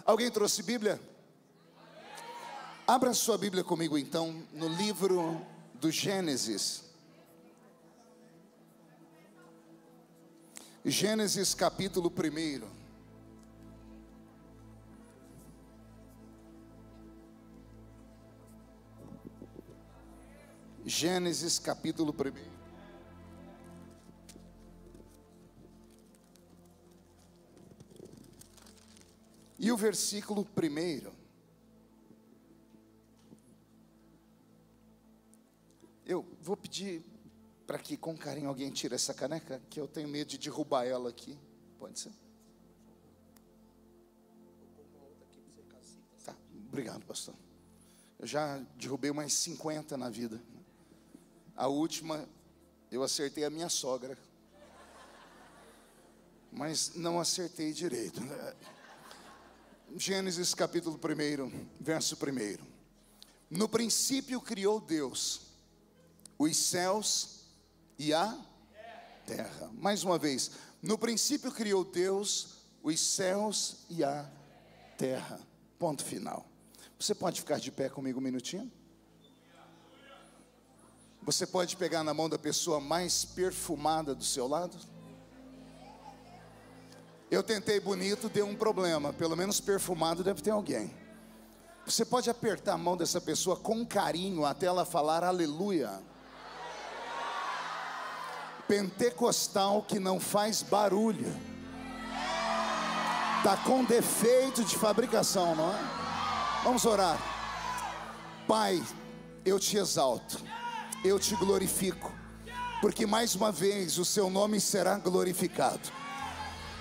Alguém trouxe Bíblia? Abra sua Bíblia comigo então, no livro do Gênesis. Gênesis capítulo 1. Gênesis capítulo 1. E o versículo 1. Eu vou pedir para que com carinho alguém tire essa caneca, que eu tenho medo de derrubar ela aqui. Pode ser? Tá, obrigado, pastor. Eu já derrubei umas 50 na vida. A última, eu acertei a minha sogra, mas não acertei direito. Gênesis capítulo 1, verso 1. No princípio criou Deus os céus e a terra. Mais uma vez, no princípio criou Deus os céus e a terra. Ponto final. Você pode ficar de pé comigo um minutinho? Você pode pegar na mão da pessoa mais perfumada do seu lado? Eu tentei bonito, deu um problema. Pelo menos perfumado deve ter alguém. Você pode apertar a mão dessa pessoa com carinho até ela falar aleluia. Pentecostal que não faz barulho. Está com defeito de fabricação, não é? Vamos orar. Pai, eu te exalto, eu te glorifico, porque mais uma vez o seu nome será glorificado.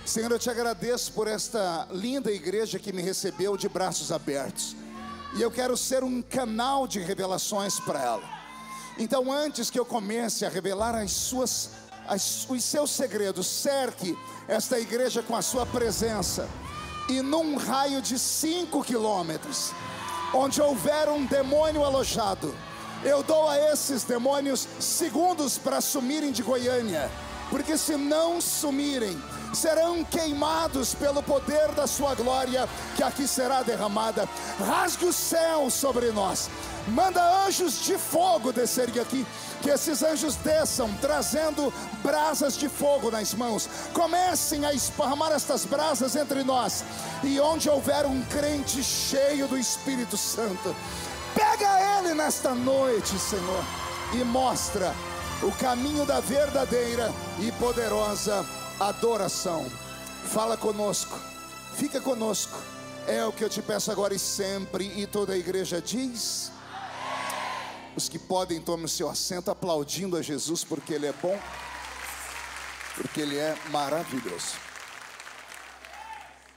Senhor, eu te agradeço por esta linda igreja que me recebeu de braços abertos, e eu quero ser um canal de revelações para ela. Então, antes que eu comece a revelar os seus segredos, cerque esta igreja com a sua presença, e num raio de 5 quilômetros, onde houver um demônio alojado, eu dou a esses demônios segundos para sumirem de Goiânia, porque se não sumirem, serão queimados pelo poder da sua glória, que aqui será derramada. Rasgue o céu sobre nós, manda anjos de fogo descerem aqui, que esses anjos desçam trazendo brasas de fogo nas mãos, comecem a esparramar estas brasas entre nós, e onde houver um crente cheio do Espírito Santo, pega ele nesta noite, Senhor, e mostra o caminho da verdadeira e poderosa adoração. Fala conosco, fica conosco, é o que eu te peço agora e sempre. E toda a igreja diz: os que podem, tomem o seu assento, aplaudindo a Jesus, porque Ele é bom, porque Ele é maravilhoso.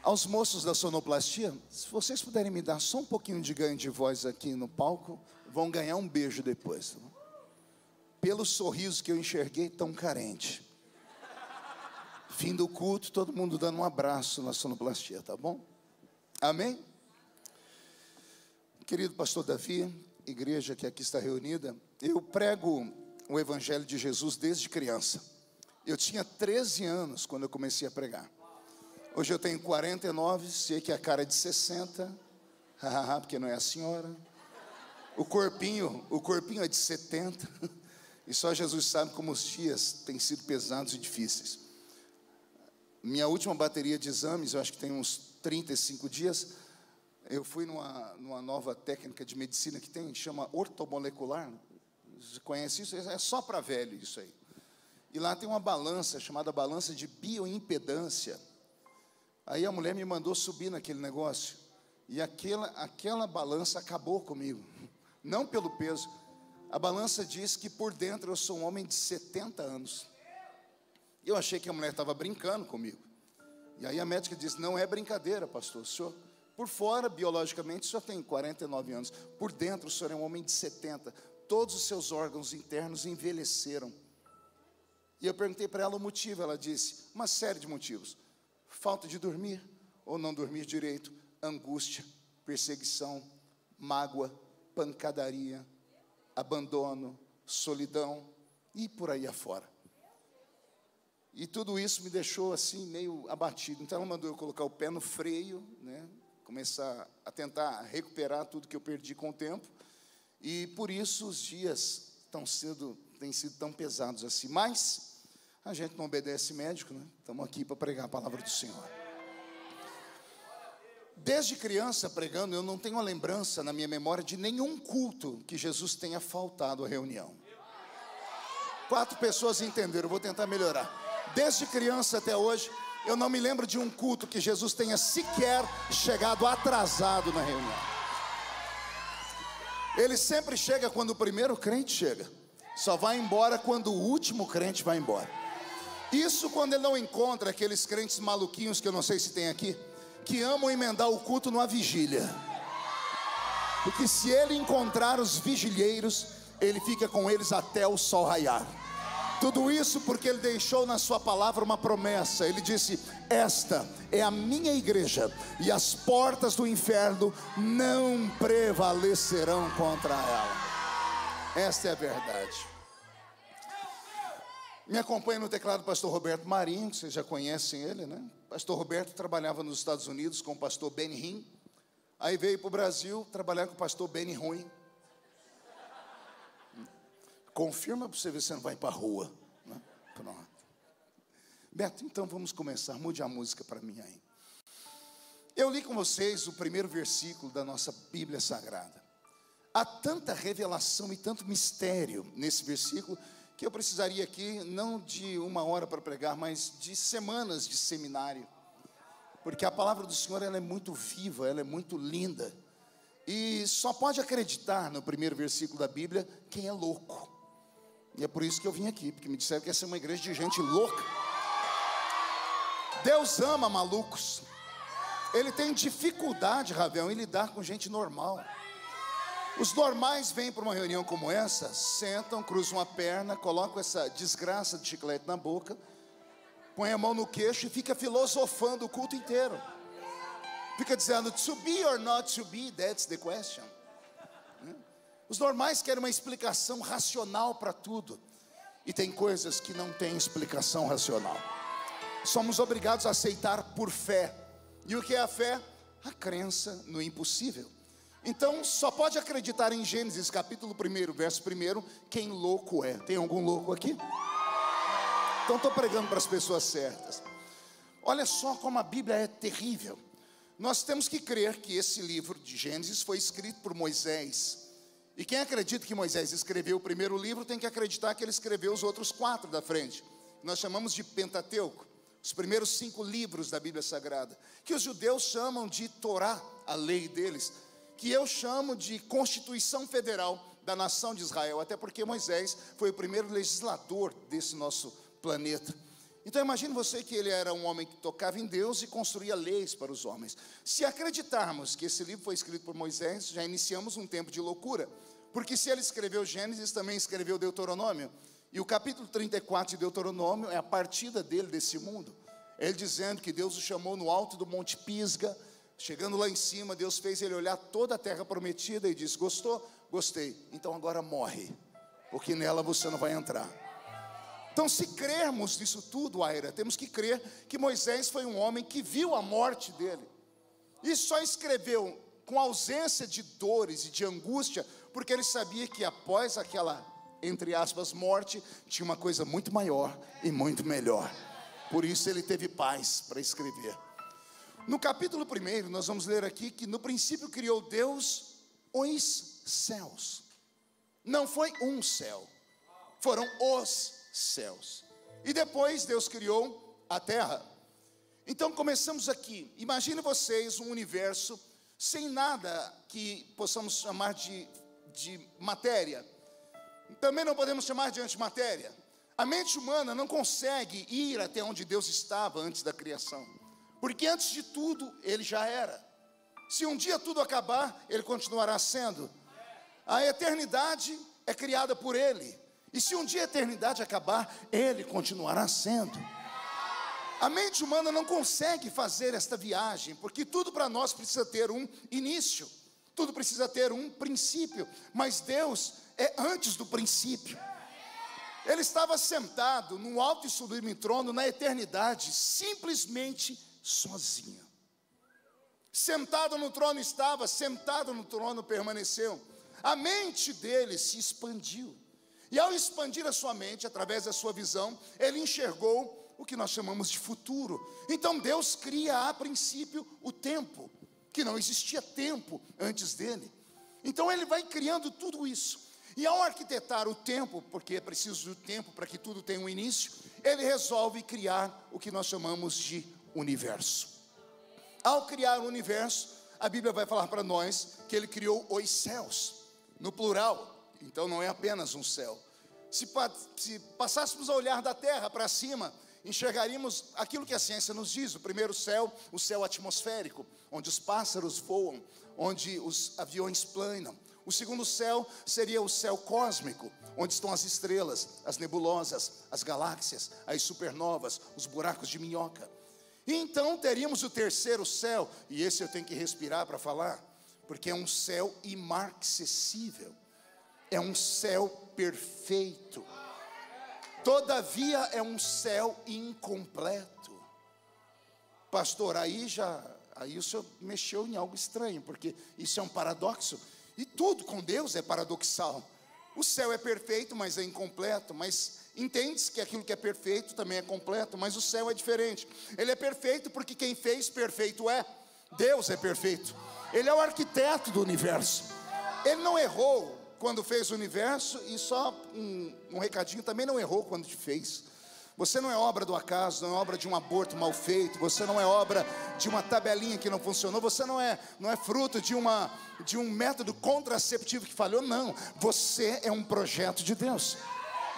Aos moços da sonoplastia, se vocês puderem me dar só um pouquinho de ganho de voz aqui no palco, vão ganhar um beijo depois. Pelo sorriso que eu enxerguei tão carente. Fim do culto, todo mundo dando um abraço na sonoplastia, tá bom? Amém? Querido pastor Davi, igreja que aqui está reunida, eu prego o evangelho de Jesus desde criança. Eu tinha 13 anos quando eu comecei a pregar. Hoje eu tenho 49, sei que a cara é de 60, porque não é a senhora. O corpinho é de 70, e só Jesus sabe como os dias têm sido pesados e difíceis. Minha última bateria de exames, eu acho que tem uns 35 dias, eu fui numa nova técnica de medicina que tem, chama ortomolecular. Você conhece isso? É só para velho isso aí. E lá tem uma balança, chamada balança de bioimpedância. Aí a mulher me mandou subir naquele negócio, e aquela balança acabou comigo. Não pelo peso. A balança diz que por dentro eu sou um homem de 70 anos. Eu achei que a mulher estava brincando comigo. E aí a médica disse: não é brincadeira, pastor. O senhor, por fora, biologicamente, o senhor tem 49 anos. Por dentro, o senhor é um homem de 70. Todos os seus órgãos internos envelheceram. E eu perguntei para ela o motivo. Ela disse: uma série de motivos. Falta de dormir, ou não dormir direito, angústia, perseguição, mágoa, pancadaria, abandono, solidão e por aí afora. E tudo isso me deixou assim meio abatido. Então ela mandou eu colocar o pé no freio, né? começar a tentar recuperar tudo que eu perdi com o tempo. E por isso os dias têm sido tão pesados assim. Mas a gente não obedece médico, né? Estamos aqui para pregar a palavra do Senhor. Desde criança pregando, eu não tenho a lembrança na minha memória de nenhum culto que Jesus tenha faltado à reunião. 4 pessoas entenderam, eu vou tentar melhorar. Desde criança até hoje, eu não me lembro de um culto que Jesus tenha sequer chegado atrasado na reunião. Ele sempre chega quando o primeiro crente chega. Só vai embora quando o último crente vai embora. Isso quando ele não encontra aqueles crentes maluquinhos que eu não sei se tem aqui, que amam emendar o culto numa vigília. Porque se ele encontrar os vigilheiros, ele fica com eles até o sol raiar. Tudo isso porque ele deixou na sua palavra uma promessa. Ele disse: esta é a minha igreja, e as portas do inferno não prevalecerão contra ela. Esta é a verdade. Me acompanha no teclado o pastor Roberto Marinho, que vocês já conhecem ele, né? Pastor Roberto trabalhava nos Estados Unidos com o pastor Benny Hinn. Aí veio para o Brasil trabalhar com o pastor Benny Ruim. Confirma para você ver se você não vai para a rua, né? Pronto. Beto, então vamos começar. Mude a música para mim aí. Eu li com vocês o primeiro versículo da nossa Bíblia Sagrada. Há tanta revelação e tanto mistério nesse versículo que eu precisaria aqui, não de 1 hora para pregar, mas de semanas de seminário. Porque a palavra do Senhor, ela é muito viva, ela é muito linda. E só pode acreditar no primeiro versículo da Bíblia quem é louco. E é por isso que eu vim aqui, porque me disseram que essa é uma igreja de gente louca. Deus ama malucos. Ele tem dificuldade, Ravel, em lidar com gente normal. Os normais vêm para uma reunião como essa, sentam, cruzam a perna, colocam essa desgraça de chiclete na boca, põe a mão no queixo e fica filosofando o culto inteiro. Fica dizendo, to be or not to be, that's the question. Os normais querem uma explicação racional para tudo. E tem coisas que não têm explicação racional. Somos obrigados a aceitar por fé. E o que é a fé? A crença no impossível. Então só pode acreditar em Gênesis capítulo 1, verso 1, quem louco é. Tem algum louco aqui? Então estou pregando para as pessoas certas. Olha só como a Bíblia é terrível. Nós temos que crer que esse livro de Gênesis foi escrito por Moisés. E quem acredita que Moisés escreveu o primeiro livro tem que acreditar que ele escreveu os outros 4 da frente. Nós chamamos de Pentateuco, os primeiros 5 livros da Bíblia Sagrada, que os judeus chamam de Torá, a lei deles, que eu chamo de Constituição Federal da nação de Israel, até porque Moisés foi o primeiro legislador desse nosso planeta. Então imagine você que ele era um homem que tocava em Deus e construía leis para os homens. Se acreditarmos que esse livro foi escrito por Moisés, já iniciamos um tempo de loucura, porque se ele escreveu Gênesis, também escreveu Deuteronômio, e o capítulo 34 de Deuteronômio é a partida dele desse mundo, ele dizendo que Deus o chamou no alto do Monte Pisga. Chegando lá em cima, Deus fez ele olhar toda a terra prometida e disse, gostou? Gostei, então agora morre, porque nela você não vai entrar. Então se crermos nisso tudo, Aira, temos que crer que Moisés foi um homem que viu a morte dele, e só escreveu com ausência de dores e de angústia, porque ele sabia que após aquela, entre aspas, morte, tinha uma coisa muito maior e muito melhor. Por isso ele teve paz para escrever. No capítulo 1, nós vamos ler aqui que no princípio criou Deus os céus. Não foi um céu, foram os céus. E depois Deus criou a terra. Então começamos aqui. Imagine vocês um universo sem nada que possamos chamar de matéria. Também não podemos chamar de antimatéria. A mente humana não consegue ir até onde Deus estava antes da criação, porque antes de tudo ele já era. Se um dia tudo acabar, ele continuará sendo. A eternidade é criada por ele, e se um dia a eternidade acabar, ele continuará sendo. A mente humana não consegue fazer esta viagem, porque tudo para nós precisa ter um início, tudo precisa ter um princípio, mas Deus é antes do princípio. Ele estava sentado num alto e sublime trono na eternidade, simplesmente sozinho. Sentado no trono estava, sentado no trono permaneceu. A mente dele se expandiu. E ao expandir a sua mente, através da sua visão, ele enxergou o que nós chamamos de futuro. Então Deus cria a princípio o tempo, que não existia tempo antes dele. Então ele vai criando tudo isso. E ao arquitetar o tempo, porque é preciso do tempo para que tudo tenha um início, ele resolve criar o que nós chamamos de universo. Ao criar o universo, a Bíblia vai falar para nós que ele criou os céus, no plural. Então não é apenas um céu. Se passássemos a olhar da terra para cima, enxergaríamos aquilo que a ciência nos diz. O primeiro céu, o céu atmosférico, onde os pássaros voam, onde os aviões planam. O segundo céu seria o céu cósmico, onde estão as estrelas, as nebulosas, as galáxias, as supernovas, os buracos de minhoca. E então teríamos o terceiro céu, e esse eu tenho que respirar para falar, porque é um céu imarcessível, é um céu perfeito, todavia é um céu incompleto. Pastor, aí o senhor mexeu em algo estranho, porque isso é um paradoxo, e tudo com Deus é paradoxal. O céu é perfeito, mas é incompleto. Mas entende-se que aquilo que é perfeito também é completo, mas o céu é diferente. Ele é perfeito porque quem fez perfeito é. Deus é perfeito. Ele é o arquiteto do universo. Ele não errou quando fez o universo, e só um recadinho, também não errou quando te fez. Você não é obra do acaso, não é obra de um aborto mal feito, você não é obra de uma tabelinha que não funcionou, você não é fruto de um método contraceptivo que falhou, não. Você é um projeto de Deus.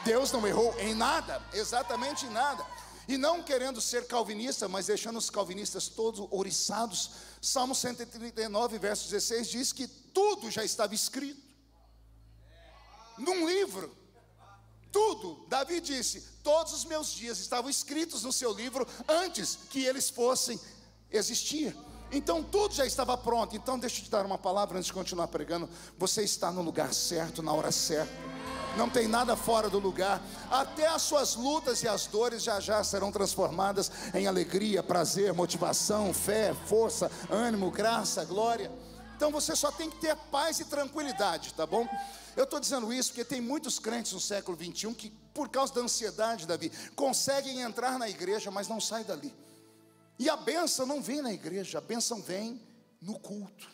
Deus não errou em nada, exatamente em nada. E não querendo ser calvinista, mas deixando os calvinistas todos ouriçados, Salmo 139, verso 16 diz que tudo já estava escrito num livro. Tudo, Davi disse, todos os meus dias estavam escritos no seu livro antes que eles fossem existir. Então tudo já estava pronto. Então deixa eu te dar uma palavra antes de continuar pregando. Você está no lugar certo, na hora certa. Não tem nada fora do lugar. Até as suas lutas e as dores já serão transformadas em alegria, prazer, motivação, fé, força, ânimo, graça, glória. Então você só tem que ter paz e tranquilidade, tá bom? Eu estou dizendo isso porque tem muitos crentes no século 21 que, por causa da ansiedade, Davi, conseguem entrar na igreja, mas não saem dali. E a bênção não vem na igreja, a bênção vem no culto.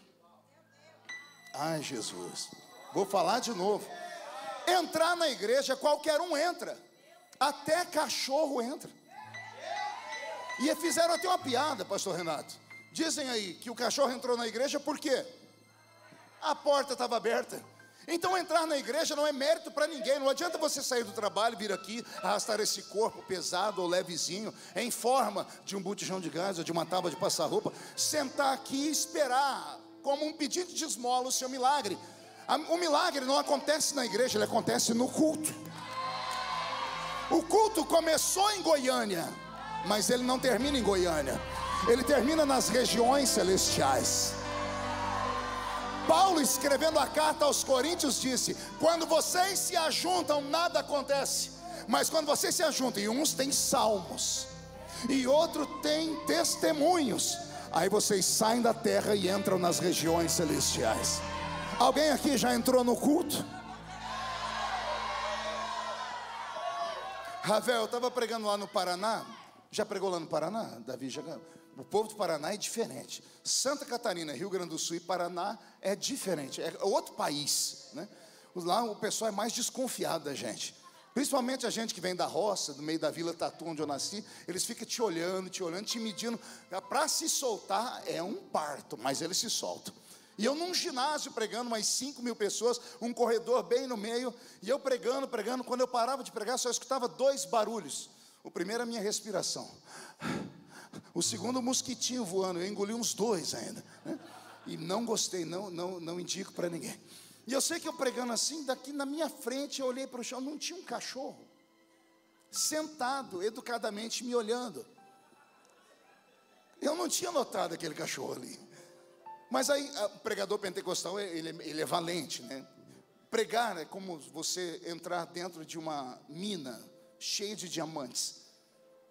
Ai, Jesus, vou falar de novo. Entrar na igreja, qualquer um entra, até cachorro entra. E fizeram até uma piada, pastor Renato. Dizem aí que o cachorro entrou na igreja por quê? A porta estava aberta. Então entrar na igreja não é mérito para ninguém. Não adianta você sair do trabalho, vir aqui, arrastar esse corpo pesado ou levezinho, em forma de um botijão de gás ou de uma tábua de passar roupa, sentar aqui e esperar, como um pedido de esmola, o seu milagre. O milagre não acontece na igreja, ele acontece no culto. O culto começou em Goiânia, mas ele não termina em Goiânia, ele termina nas regiões celestiais. Paulo, escrevendo a carta aos Coríntios, disse: quando vocês se ajuntam, nada acontece. Mas quando vocês se ajuntam, e uns têm salmos, e outro tem testemunhos, aí vocês saem da terra e entram nas regiões celestiais. Alguém aqui já entrou no culto? Ravel, eu estava pregando lá no Paraná. Já pregou lá no Paraná? Davi já... O povo do Paraná é diferente. Santa Catarina, Rio Grande do Sul e Paraná é diferente, é outro país, né? Lá o pessoal é mais desconfiado da gente. Principalmente a gente que vem da roça, do meio da Vila Tatu, onde eu nasci. Eles ficam te olhando, te medindo. Para se soltar é um parto, mas eles se soltam. E eu num ginásio pregando, umas 5.000 pessoas, um corredor bem no meio, e eu pregando, quando eu parava de pregar, só escutava 2 barulhos. O primeiro é a minha respiração, o segundo, o mosquitinho voando. Eu engoli uns 2 ainda, né? E não gostei, não indico para ninguém. E eu sei que eu pregando assim, daqui na minha frente, eu olhei para o chão, não tinha um cachorro sentado, educadamente me olhando. Eu não tinha notado aquele cachorro ali. Mas aí, o pregador pentecostal, ele é valente, né? Pregar é como você entrar dentro de uma mina cheia de diamantes.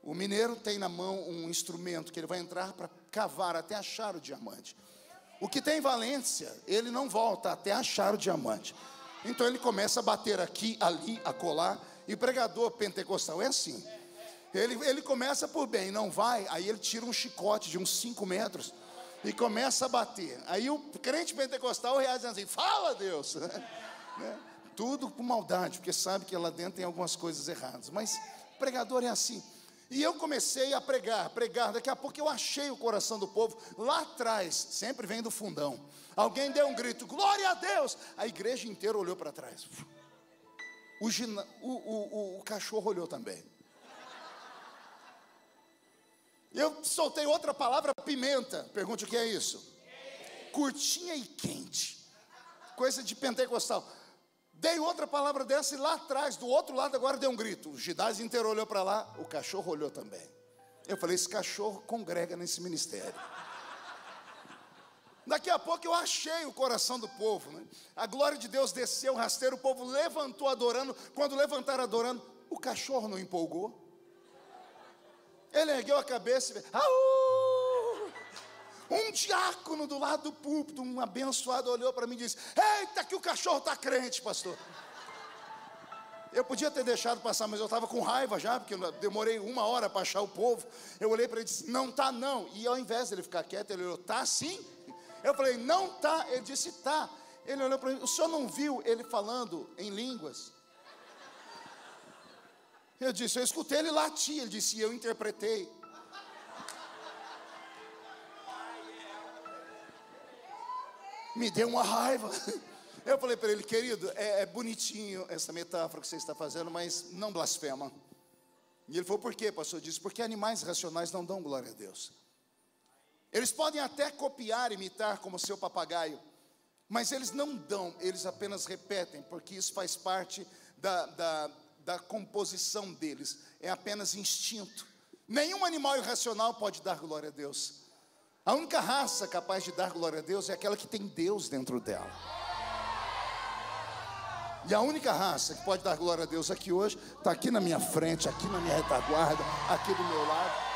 O mineiro tem na mão um instrumento que ele vai entrar para cavar até achar o diamante. O que tem valência, ele não volta até achar o diamante. Então ele começa a bater aqui, ali, acolá. E o pregador pentecostal é assim. Ele começa por bem, não vai. Aí ele tira um chicote de uns 5 metros e começa a bater. Aí o crente pentecostal reage dizendo assim: fala, Deus. Né? Tudo com maldade, porque sabe que lá dentro tem algumas coisas erradas. Mas o pregador é assim. E eu comecei a pregar. Daqui a pouco eu achei o coração do povo. Lá atrás, sempre vem do fundão. Alguém deu um grito: glória a Deus. A igreja inteira olhou para trás. O cachorro olhou também. Eu soltei outra palavra: pimenta. Pergunte o que é isso? Curtinha e quente. Coisa de pentecostal. Dei outra palavra dessa e lá atrás, do outro lado, agora deu um grito. O ginásio inteiro olhou para lá, o cachorro olhou também. Eu falei: esse cachorro congrega nesse ministério. Daqui a pouco eu achei o coração do povo, né? A glória de Deus desceu, o rasteiro, o povo levantou adorando. Quando levantaram adorando, o cachorro não empolgou. Ele ergueu a cabeça e veio: au! Um diácono do lado do púlpito, um abençoado, olhou para mim e disse: eita, que o cachorro está crente, pastor. Eu podia ter deixado passar, mas eu estava com raiva já, porque eu demorei 1 hora para achar o povo. Eu olhei para ele e disse: não está não. E ao invés dele ficar quieto, ele olhou: tá sim? Eu falei: não tá. Ele disse: tá. Ele olhou para mim: o senhor não viu ele falando em línguas? Eu disse: eu escutei ele latir. Ele disse: e eu interpretei. Me deu uma raiva. Eu falei para ele: querido, é bonitinho essa metáfora que você está fazendo, mas não blasfema. E ele falou: por quê, pastor? Eu disse: porque animais racionais não dão glória a Deus. Eles podem até copiar, imitar como seu papagaio, mas eles não dão, eles apenas repetem, porque isso faz parte da composição deles. É apenas instinto. Nenhum animal irracional pode dar glória a Deus. A única raça capaz de dar glória a Deus é aquela que tem Deus dentro dela. E a única raça que pode dar glória a Deus aqui hoje está aqui na minha frente, aqui na minha retaguarda, aqui do meu lado.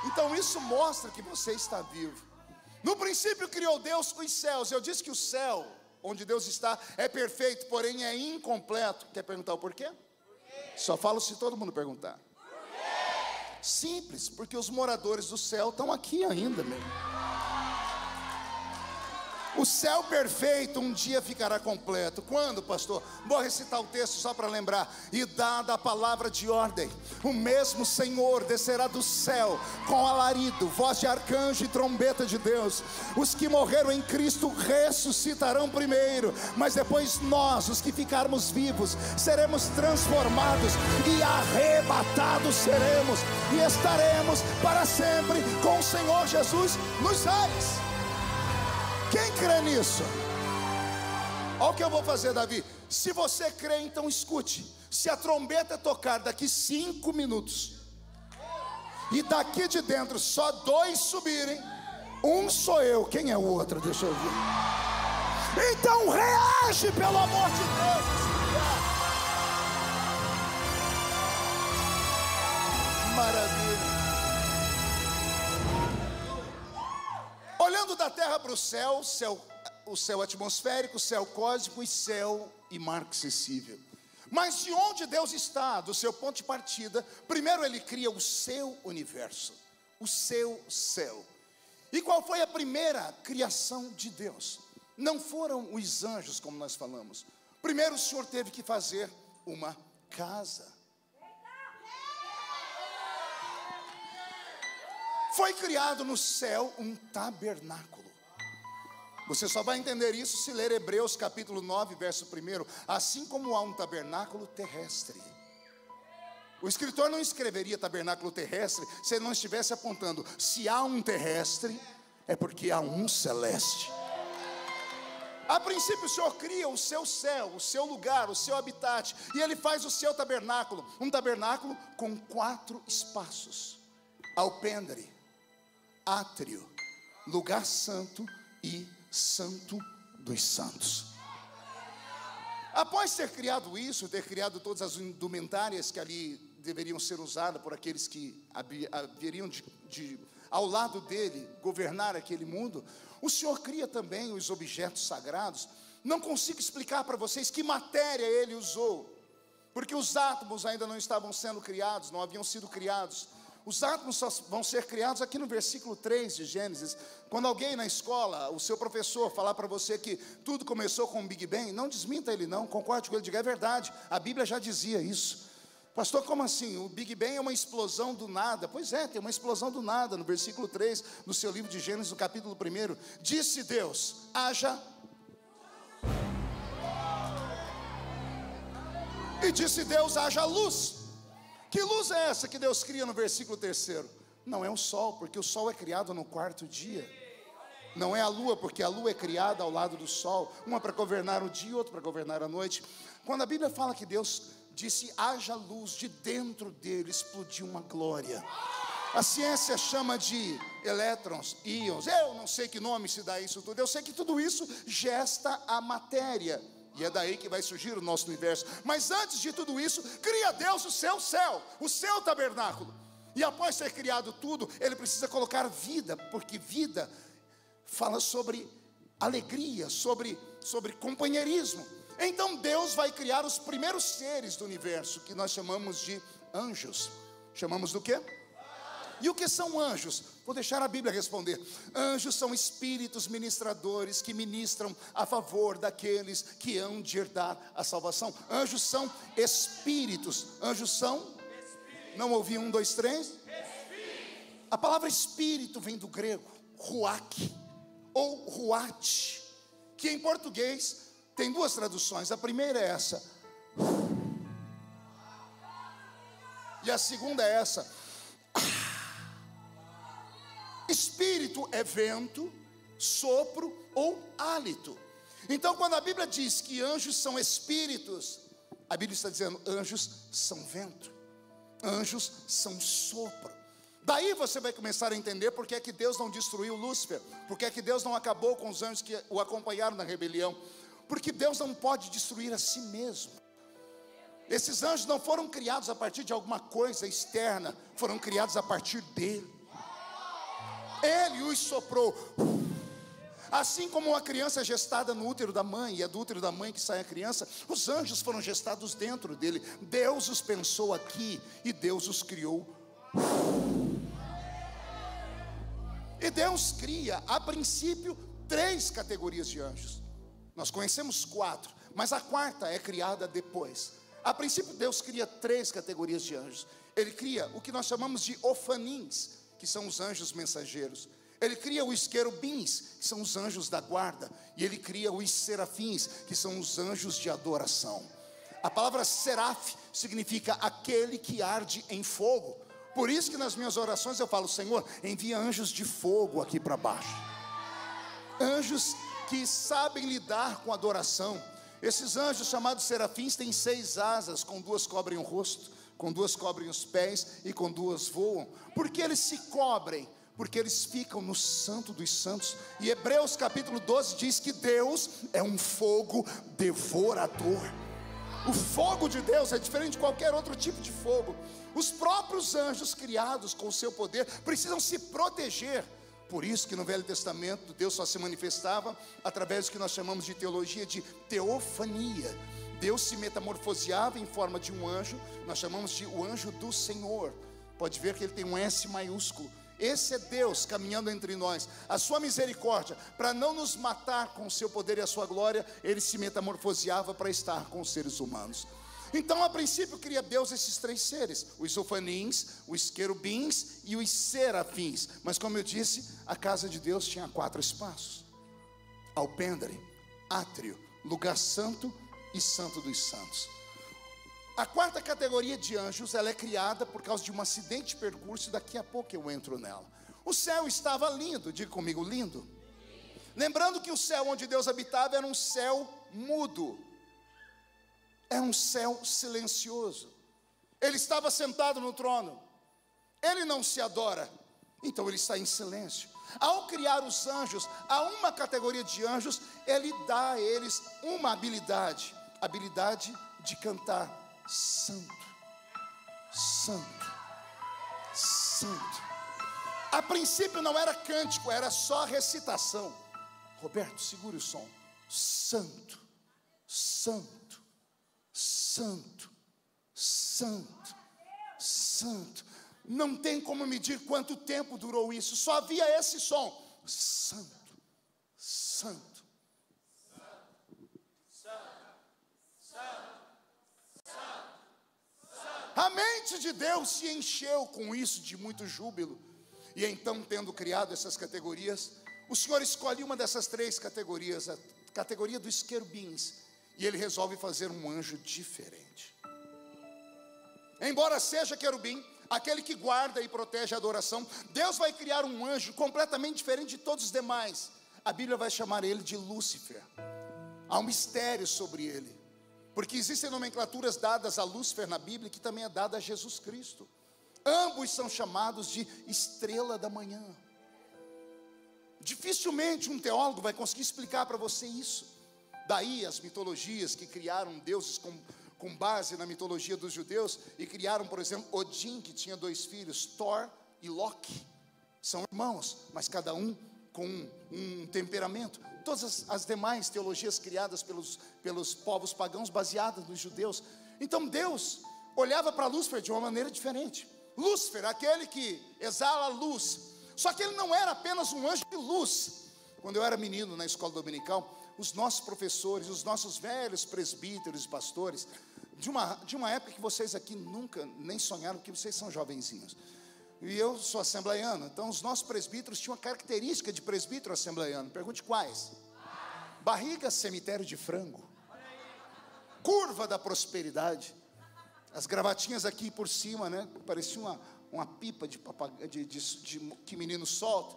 Então isso mostra que você está vivo. No princípio criou Deus os céus. Eu disse que o céu, onde Deus está, é perfeito, porém é incompleto. Quer perguntar o porquê? Só falo se todo mundo perguntar. Simples, porque os moradores do céu estão aqui ainda, meu. O céu perfeito um dia ficará completo. Quando, pastor? Vou recitar o texto só para lembrar. E dada a palavra de ordem, o mesmo Senhor descerá do céu com alarido, voz de arcanjo e trombeta de Deus. Os que morreram em Cristo ressuscitarão primeiro, mas depois nós, os que ficarmos vivos, seremos transformados e arrebatados seremos, e estaremos para sempre com o Senhor Jesus nos ares. Quem crê nisso? Olha o que eu vou fazer, Davi. Se você crê, então escute. Se a trombeta tocar daqui 5 minutos, e daqui de dentro só 2 subirem, um sou eu. Quem é o outro? Deixa eu ver. Então reage, pelo amor de Deus. Maravilha. Olhando da terra para o céu, o céu atmosférico, céu cósmico e céu e mar acessível. Mas de onde Deus está, do seu ponto de partida, primeiro Ele cria o seu universo, o seu céu. E qual foi a primeira criação de Deus? Não foram os anjos, como nós falamos. Primeiro o Senhor teve que fazer uma casa. Foi criado no céu um tabernáculo. Você só vai entender isso se ler Hebreus capítulo 9, verso 1. Assim como há um tabernáculo terrestre. O escritor não escreveria tabernáculo terrestre se ele não estivesse apontando: se há um terrestre, é porque há um celeste. A princípio o Senhor cria o seu céu, o seu lugar, o seu habitat, e Ele faz o seu tabernáculo. Um tabernáculo com 4 espaços: alpendre, átrio, lugar santo e santo dos santos. Após ter criado isso, ter criado todas as indumentárias que ali deveriam ser usadas por aqueles que haveriam ao lado dele, governar aquele mundo. O Senhor cria também os objetos sagrados. Não consigo explicar para vocês que matéria ele usou, porque os átomos ainda não estavam sendo criados, não haviam sido criados. Os átomos só vão ser criados aqui no versículo 3 de Gênesis. Quando alguém na escola, o seu professor, falar para você que tudo começou com o Big Bang, não desminta ele não, concorde com ele, diga: é verdade, a Bíblia já dizia isso. Pastor, como assim? O Big Bang é uma explosão do nada. Pois é, tem uma explosão do nada. No versículo 3, no seu livro de Gênesis, no capítulo 1, disse Deus: haja. E disse Deus: haja luz. Que luz é essa que Deus cria no versículo 3? Não é o sol, porque o sol é criado no quarto dia. Não é a lua, porque a lua é criada ao lado do sol. Uma para governar o dia, outra para governar a noite. Quando a Bíblia fala que Deus disse: haja luz, de dentro dele explodiu uma glória. A ciência chama de elétrons, íons. Eu não sei que nome se dá isso tudo. Eu sei que tudo isso gesta a matéria. E é daí que vai surgir o nosso universo. Mas antes de tudo isso, cria Deus o seu céu, o seu tabernáculo. E após ter criado tudo, ele precisa colocar vida, porque vida fala sobre alegria, sobre companheirismo. Então Deus vai criar os primeiros seres do universo, que nós chamamos de anjos. Chamamos do quê? E o que são anjos? Vou deixar a Bíblia responder. Anjos são espíritos ministradores que ministram a favor daqueles que hão de herdar a salvação. Anjos são espíritos. Anjos são? Espírito. Não ouvi 1, 2, 3? Espírito. A palavra espírito vem do grego ruach ou ruach, que em português tem duas traduções. A primeira é essa, e a segunda é essa. Espírito é vento, sopro ou hálito. Então, quando a Bíblia diz que anjos são espíritos, a Bíblia está dizendo: anjos são vento, anjos são sopro. Daí você vai começar a entender por que é que Deus não destruiu Lúcifer, por que é que Deus não acabou com os anjos que o acompanharam na rebelião. Porque Deus não pode destruir a si mesmo. Esses anjos não foram criados a partir de alguma coisa externa, foram criados a partir dele. Ele os soprou. Assim como uma criança é gestada no útero da mãe, e é do útero da mãe que sai a criança, os anjos foram gestados dentro dele. Deus os pensou aqui e Deus os criou. E Deus cria, a princípio, 3 categorias de anjos. Nós conhecemos 4, mas a quarta é criada depois. A princípio Deus cria 3 categorias de anjos. Ele cria o que nós chamamos de ofanins, que são os anjos mensageiros. Ele cria os querubins, que são os anjos da guarda. E ele cria os serafins, que são os anjos de adoração. A palavra seraf significa aquele que arde em fogo. Por isso que nas minhas orações eu falo: Senhor, envia anjos de fogo aqui para baixo. Anjos que sabem lidar com adoração. Esses anjos chamados serafins têm 6 asas, com 2 cobrem o rosto, com 2 cobrem os pés e com 2 voam. Por que eles se cobrem? Porque eles ficam no santo dos santos. E Hebreus capítulo 12 diz que Deus é um fogo devorador. O fogo de Deus é diferente de qualquer outro tipo de fogo. Os próprios anjos criados com o seu poder precisam se proteger. Por isso que no Velho Testamento Deus só se manifestava através do que nós chamamos de teologia de teofania. Deus se metamorfoseava em forma de um anjo. Nós chamamos de o anjo do Senhor. Pode ver que ele tem um S maiúsculo. Esse é Deus caminhando entre nós. A sua misericórdia, para não nos matar com o seu poder e a sua glória, ele se metamorfoseava para estar com os seres humanos. Então, a princípio, cria Deus esses 3 seres: os ofanins, os querubins e os serafins. Mas como eu disse, a casa de Deus tinha 4 espaços: alpendre, átrio, lugar santo e santo dos santos. A 4ª categoria de anjos, ela é criada por causa de um acidente de percurso. Daqui a pouco eu entro nela. O céu estava lindo, diga comigo, lindo. Lembrando que o céu onde Deus habitava era um céu mudo, era um céu silencioso. Ele estava sentado no trono. Ele não se adora, então ele está em silêncio. Ao criar os anjos, a uma categoria de anjos, ele dá a eles uma habilidade de cantar: santo, santo, santo. A princípio não era cântico, era só recitação. Roberto, segure o som. Santo, santo, santo, santo, santo. Não tem como medir quanto tempo durou isso. Só havia esse som. Santo, santo. A mente de Deus se encheu com isso de muito júbilo. E então, tendo criado essas categorias, o Senhor escolhe uma dessas três categorias, a categoria dos querubins, e Ele resolve fazer um anjo diferente. Embora seja querubim, aquele que guarda e protege a adoração, Deus vai criar um anjo completamente diferente de todos os demais. A Bíblia vai chamar ele de Lúcifer. Há um mistério sobre ele, porque existem nomenclaturas dadas a Lúcifer na Bíblia, que também é dada a Jesus Cristo. Ambos são chamados de estrela da manhã. Dificilmente um teólogo vai conseguir explicar para você isso. Daí as mitologias que criaram deuses com base na mitologia dos judeus, e criaram, por exemplo, Odin, que tinha 2 filhos, Thor e Loki. São irmãos, mas cada um com um temperamento. Todas as demais teologias criadas pelos povos pagãos, baseadas nos judeus. Então Deus olhava para Lúcifer de uma maneira diferente. Lúcifer, aquele que exala luz. Só que ele não era apenas um anjo de luz. Quando eu era menino na escola dominical, os nossos professores, os nossos velhos presbíteros e pastores, de uma época que vocês aqui nunca nem sonharam, porque vocês são jovenzinhos. E eu sou assembleiano, então os nossos presbíteros tinham uma característica de presbítero assembleiano. Pergunte quais? Barriga, cemitério de frango. Curva da prosperidade. As gravatinhas aqui por cima, né? Parecia uma pipa que menino solta.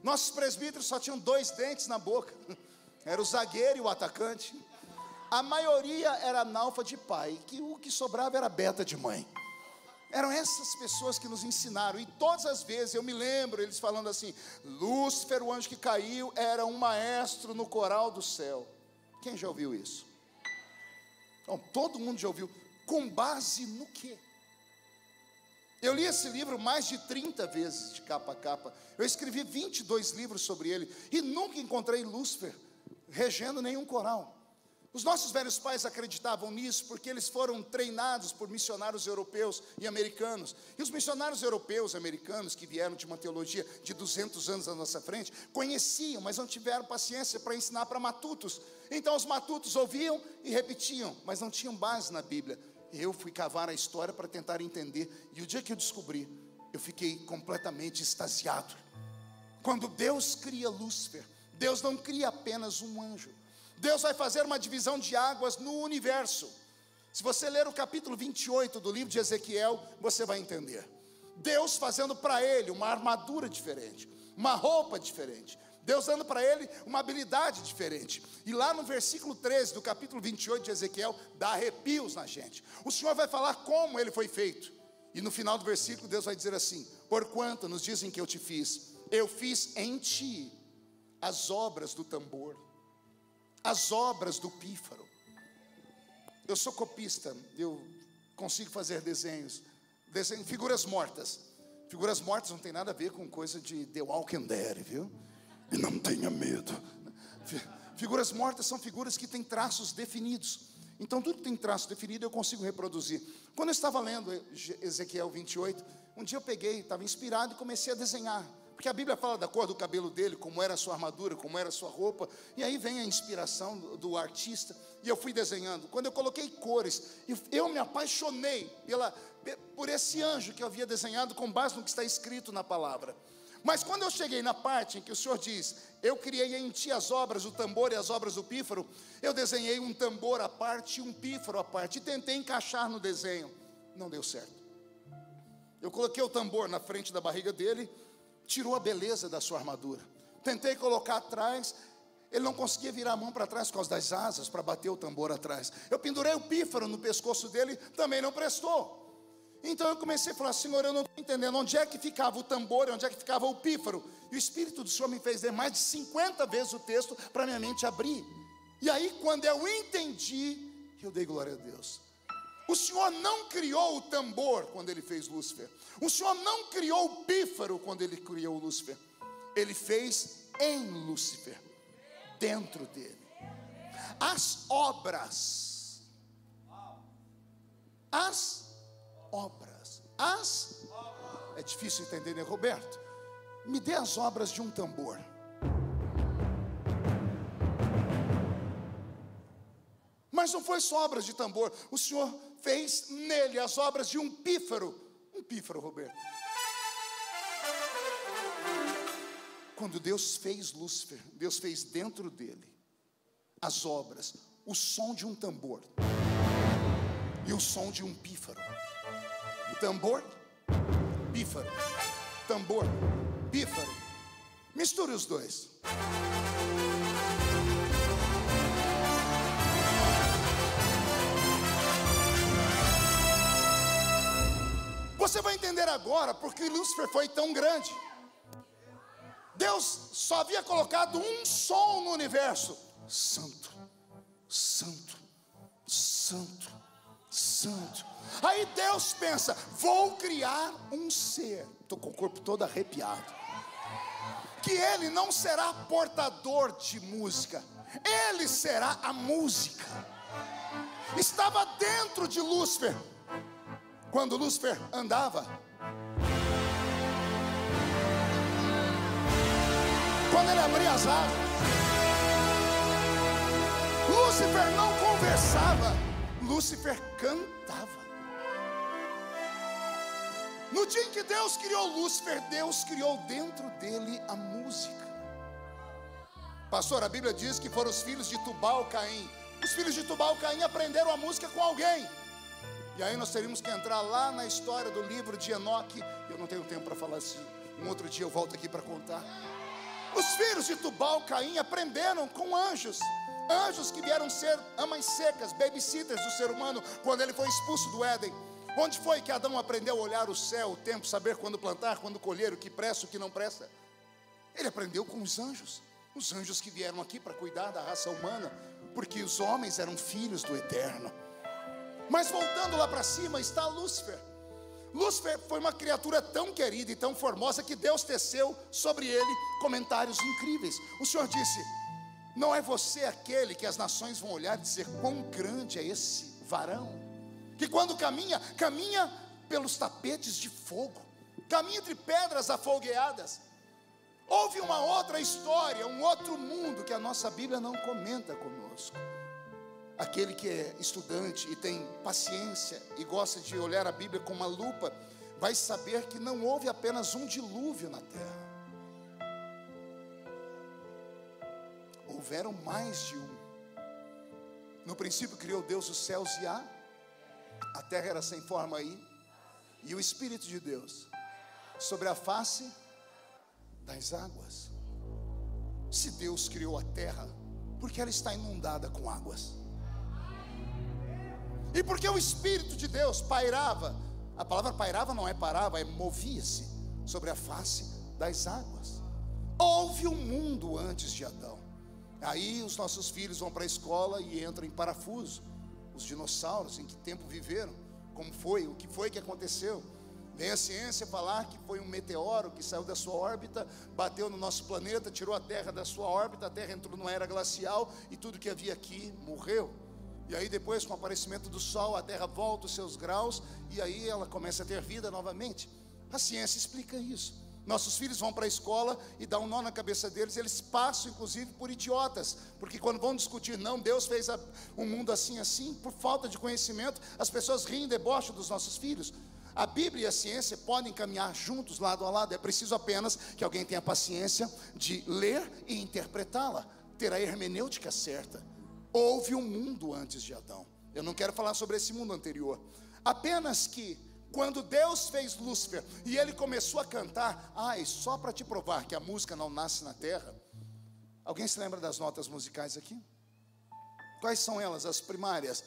Nossos presbíteros só tinham 2 dentes na boca. Era o zagueiro e o atacante. A maioria era analfa de pai, que o que sobrava era beta de mãe. Eram essas pessoas que nos ensinaram. E todas as vezes eu me lembro eles falando assim: Lúcifer, o anjo que caiu, era um maestro no coral do céu. Quem já ouviu isso? Então, todo mundo já ouviu. Com base no quê? Eu li esse livro mais de 30 vezes, de capa a capa. Eu escrevi 22 livros sobre ele, e nunca encontrei Lúcifer regendo nenhum coral. Os nossos velhos pais acreditavam nisso, porque eles foram treinados por missionários europeus e americanos. E os missionários europeus e americanos, que vieram de uma teologia de 200 anos à nossa frente, conheciam, mas não tiveram paciência para ensinar para matutos. Então os matutos ouviam e repetiam, mas não tinham base na Bíblia. Eu fui cavar a história para tentar entender, e o dia que eu descobri, eu fiquei completamente extasiado. Quando Deus cria Lúcifer, Deus não cria apenas um anjo. Deus vai fazer uma divisão de águas no universo. Se você ler o capítulo 28 do livro de Ezequiel, você vai entender. Deus fazendo para ele uma armadura diferente, uma roupa diferente. Deus dando para ele uma habilidade diferente. E lá no versículo 13 do capítulo 28 de Ezequiel, dá arrepios na gente. O Senhor vai falar como ele foi feito. E no final do versículo Deus vai dizer assim: porquanto nos dizem que eu te fiz, eu fiz em ti as obras do tambor, as obras do pífaro. Eu sou copista, eu consigo fazer desenhos, figuras mortas. Figuras mortas não tem nada a ver com coisa de The Walking Dead, viu? E não tenha medo. Figuras mortas são figuras que têm traços definidos. Então tudo que tem traço definido eu consigo reproduzir. Quando eu estava lendo Ezequiel 28, um dia eu peguei, estava inspirado e comecei a desenhar. Porque a Bíblia fala da cor do cabelo dele, como era a sua armadura, como era a sua roupa. E aí vem a inspiração do artista. E eu fui desenhando. Quando eu coloquei cores, eu me apaixonei por esse anjo que eu havia desenhado com base no que está escrito na palavra. Mas quando eu cheguei na parte em que o Senhor diz: eu criei em ti as obras do tambor e as obras do pífaro, eu desenhei um tambor à parte e um pífaro à parte. E tentei encaixar no desenho. Não deu certo. Eu coloquei o tambor na frente da barriga dele, tirou a beleza da sua armadura. Tentei colocar atrás, ele não conseguia virar a mão para trás por causa das asas, para bater o tambor atrás. Eu pendurei o pífaro no pescoço dele, também não prestou. Então eu comecei a falar: Senhor, eu não estou entendendo onde é que ficava o tambor, onde é que ficava o pífaro. E o Espírito do Senhor me fez ler mais de 50 vezes o texto para minha mente abrir. E aí quando eu entendi, eu dei glória a Deus. O Senhor não criou o tambor quando Ele fez Lúcifer. O Senhor não criou o pífaro quando Ele criou Lúcifer. Ele fez em Lúcifer, dentro dele. As obras, é difícil entender, né, Roberto? Me dê as obras de um tambor. Mas não foi só obras de tambor. O Senhor fez nele as obras de um pífaro. Um pífaro, Roberto. Quando Deus fez Lúcifer, Deus fez dentro dele as obras, o som de um tambor e o som de um pífaro. Tambor, pífaro. Tambor, pífaro. Misture os dois. Você vai entender agora porque Lúcifer foi tão grande. Deus só havia colocado um som no universo: santo, santo, santo, santo. Aí Deus pensa: vou criar um ser. Estou com o corpo todo arrepiado. Que ele não será portador de música, ele será a música. Estava dentro de Lúcifer. Quando Lúcifer andava, quando ele abria as asas, Lúcifer não conversava, Lúcifer cantava. No dia em que Deus criou Lúcifer, Deus criou dentro dele a música. Pastor, a Bíblia diz que foram os filhos de Tubal-Caim. Os filhos de Tubal-Caim aprenderam a música com alguém. E aí nós teríamos que entrar lá na história do livro de Enoque. Eu não tenho tempo para falar isso. Um outro dia eu volto aqui para contar. Os filhos de Tubal-Caim aprenderam com anjos. Anjos que vieram ser amas secas, babysitters do ser humano, quando ele foi expulso do Éden. Onde foi que Adão aprendeu a olhar o céu, o tempo, saber quando plantar, quando colher, o que presta, o que não presta? Ele aprendeu com os anjos que vieram aqui para cuidar da raça humana, porque os homens eram filhos do Eterno. Mas voltando lá para cima está Lúcifer. Lúcifer foi uma criatura tão querida e tão formosa que Deus teceu sobre ele comentários incríveis. O Senhor disse: não é você aquele que as nações vão olhar e dizer quão grande é esse varão, que quando caminha, caminha pelos tapetes de fogo, caminha entre pedras afogueadas. Houve uma outra história, um outro mundo que a nossa Bíblia não comenta conosco. Aquele que é estudante e tem paciência e gosta de olhar a Bíblia com uma lupa, vai saber que não houve apenas um dilúvio na terra. Houveram mais de um. No princípio criou Deus os céus e a terra era sem forma e o Espírito de Deus sobre a face das águas. Se Deus criou a terra, por que ela está inundada com águas? E porque o Espírito de Deus pairava, a palavra pairava não é parava, é movia-se sobre a face das águas. Houve um mundo antes de Adão. Aí os nossos filhos vão para a escola e entram em parafuso. Os dinossauros, em que tempo viveram, como foi, o que foi que aconteceu. Vem a ciência falar que foi um meteoro que saiu da sua órbita, bateu no nosso planeta, tirou a Terra da sua órbita, a Terra entrou numa era glacial e tudo que havia aqui morreu. E aí depois, com o aparecimento do Sol, a Terra volta os seus graus e aí ela começa a ter vida novamente. A ciência explica isso. Nossos filhos vão para a escola e dá um nó na cabeça deles. Eles passam inclusive por idiotas, porque quando vão discutir, não, Deus fez um mundo assim, assim, por falta de conhecimento, as pessoas riem e debocham dos nossos filhos. A Bíblia e a ciência podem caminhar juntos, lado a lado. É preciso apenas que alguém tenha paciência de ler e interpretá-la, ter a hermenêutica certa. Houve um mundo antes de Adão. Eu não quero falar sobre esse mundo anterior. Apenas que quando Deus fez Lúcifer e ele começou a cantar, só para te provar que a música não nasce na terra. Alguém se lembra das notas musicais aqui? Quais são elas, as primárias?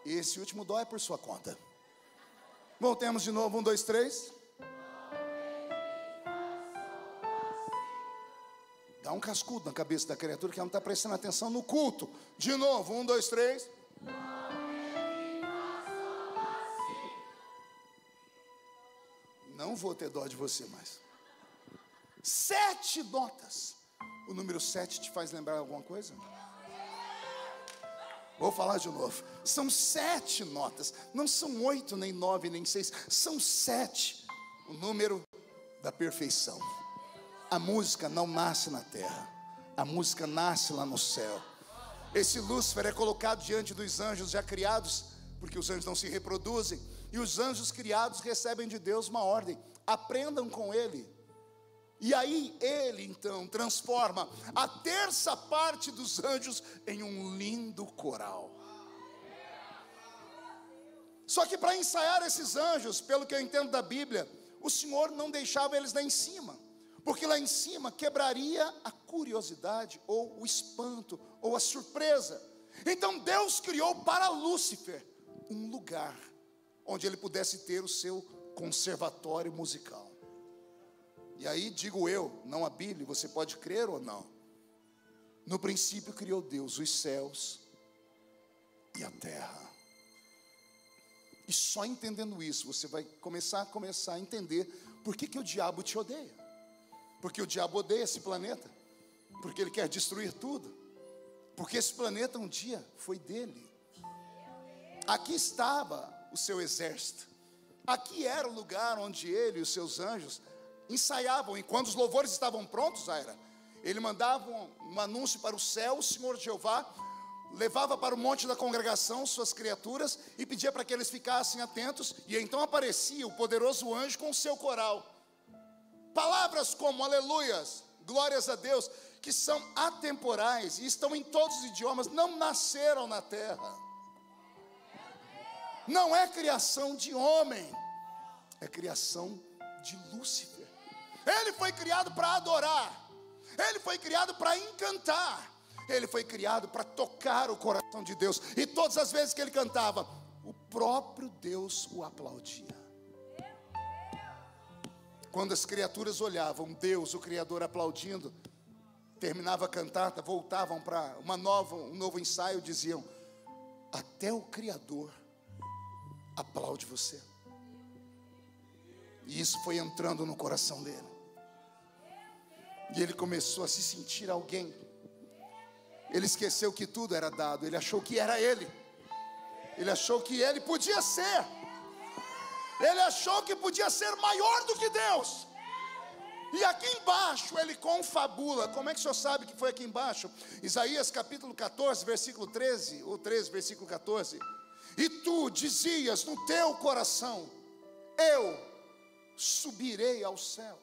Esse último dó é por sua conta. Voltemos de novo, 1, 2, 3. Dá um cascudo na cabeça da criatura que ela não está prestando atenção no culto. De novo, 1, 2, 3. Não vou ter dó de você mais. 7 notas. O número 7 te faz lembrar alguma coisa? Vou falar de novo. São 7 notas. Não são 8, nem 9, nem 6. São 7. O número da perfeição. A música não nasce na terra. A música nasce lá no céu. Esse Lúcifer é colocado diante dos anjos já criados, porque os anjos não se reproduzem. E os anjos criados recebem de Deus uma ordem: aprendam com ele. E aí ele então transforma a terça parte dos anjos em um lindo coral. Só que para ensaiar esses anjos, pelo que eu entendo da Bíblia, o Senhor não deixava eles lá em cima, porque lá em cima quebraria a curiosidade, ou o espanto, ou a surpresa. Então Deus criou para Lúcifer um lugar onde ele pudesse ter o seu conservatório musical. E aí digo eu, não a Bíblia, você pode crer ou não. No princípio criou Deus os céus e a terra. E só entendendo isso, você vai começar a entender por que o diabo te odeia. Porque o diabo odeia esse planeta. Porque ele quer destruir tudo. Porque esse planeta um dia foi dele. Aqui estava o seu exército. Aqui era o lugar onde ele e os seus anjos ensaiavam. E quando os louvores estavam prontos, ele mandava um anúncio para o céu. O Senhor Jeová levava para o monte da congregação suas criaturas e pedia para que eles ficassem atentos. E então aparecia o poderoso anjo com o seu coral. Palavras como aleluias, glórias a Deus, que são atemporais e estão em todos os idiomas, não nasceram na terra. Não é criação de homem, é criação de Lúcifer. Ele foi criado para adorar, ele foi criado para encantar, ele foi criado para tocar o coração de Deus. E todas as vezes que ele cantava, o próprio Deus o aplaudia. Quando as criaturas olhavam Deus, o Criador, aplaudindo, terminava a cantata, voltavam para um novo ensaio, diziam: até o Criador aplaude você. E isso foi entrando no coração dele. E ele começou a se sentir alguém. Ele esqueceu que tudo era dado. Ele achou que era ele. Ele achou que ele podia ser. Ele achou que podia ser maior do que Deus. E aqui embaixo ele confabula. Como é que o senhor sabe que foi aqui embaixo? Isaías capítulo 14, versículo 13, ou 13, versículo 14. E tu dizias no teu coração: eu subirei aos céus.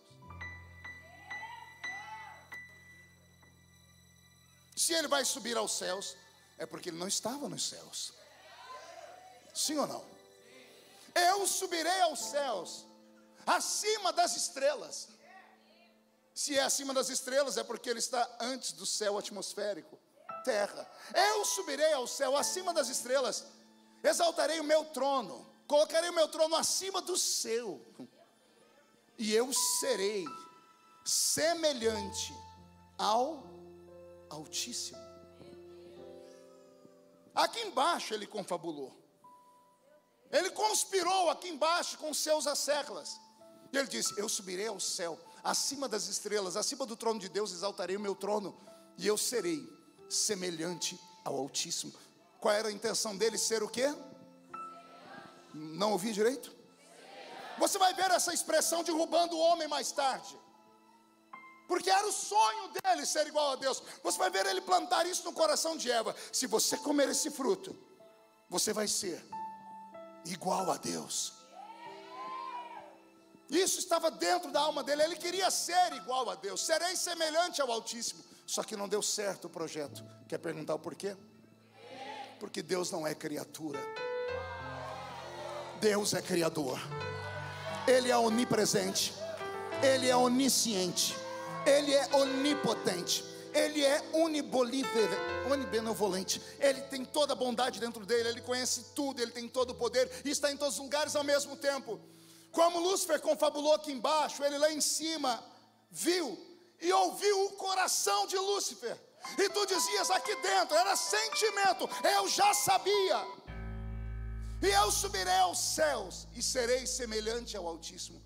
Se ele vai subir aos céus, é porque ele não estava nos céus. Sim ou não? Eu subirei aos céus, acima das estrelas. Se é acima das estrelas, é porque ele está antes do céu atmosférico, terra. Eu subirei ao céu, acima das estrelas. Exaltarei o meu trono, colocarei o meu trono acima do seu. E eu serei semelhante ao Altíssimo. Aqui embaixo ele confabulou. Ele conspirou aqui embaixo com seus asseclas. E ele disse: eu subirei ao céu, acima das estrelas, acima do trono de Deus, exaltarei o meu trono, e eu serei semelhante ao Altíssimo. Qual era a intenção dele? Ser o quê? Não ouvi direito? Você vai ver essa expressão derrubando o homem mais tarde, porque era o sonho dele ser igual a Deus. Você vai ver ele plantar isso no coração de Eva: se você comer esse fruto, você vai ser igual a Deus. Isso estava dentro da alma dele. Ele queria ser igual a Deus. Serei semelhante ao Altíssimo. Só que não deu certo o projeto. Quer perguntar o porquê? Porque Deus não é criatura. Deus é criador. Ele é onipresente, ele é onisciente, ele é onipotente, ele é onibenevolente. Ele tem toda a bondade dentro dele, ele conhece tudo, ele tem todo o poder e está em todos os lugares ao mesmo tempo. Como Lúcifer confabulou aqui embaixo, ele lá em cima viu e ouviu o coração de Lúcifer. E tu dizias aqui dentro, era sentimento, eu já sabia. E eu subirei aos céus e serei semelhante ao Altíssimo.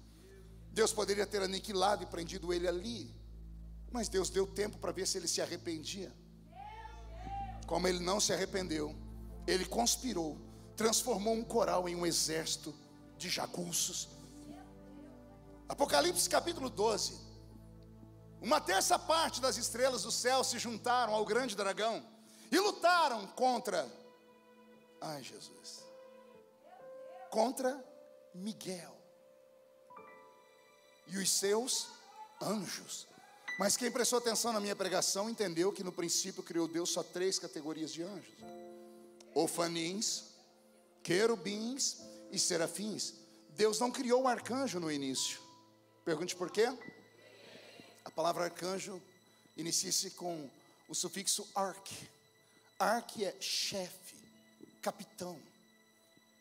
Deus poderia ter aniquilado e prendido ele ali, mas Deus deu tempo para ver se ele se arrependia. Como ele não se arrependeu, ele conspirou, transformou um coral em um exército de jagunços. Apocalipse capítulo 12. Uma terça parte das estrelas do céu se juntaram ao grande dragão e lutaram contra, ai Jesus, contra Miguel e os seus anjos. Mas quem prestou atenção na minha pregação entendeu que no princípio criou Deus só 3 categorias de anjos: ofanins, querubins e serafins. Deus não criou o arcanjo no início. Pergunte por quê? A palavra arcanjo inicia-se com o sufixo arque. Arque é chefe, capitão,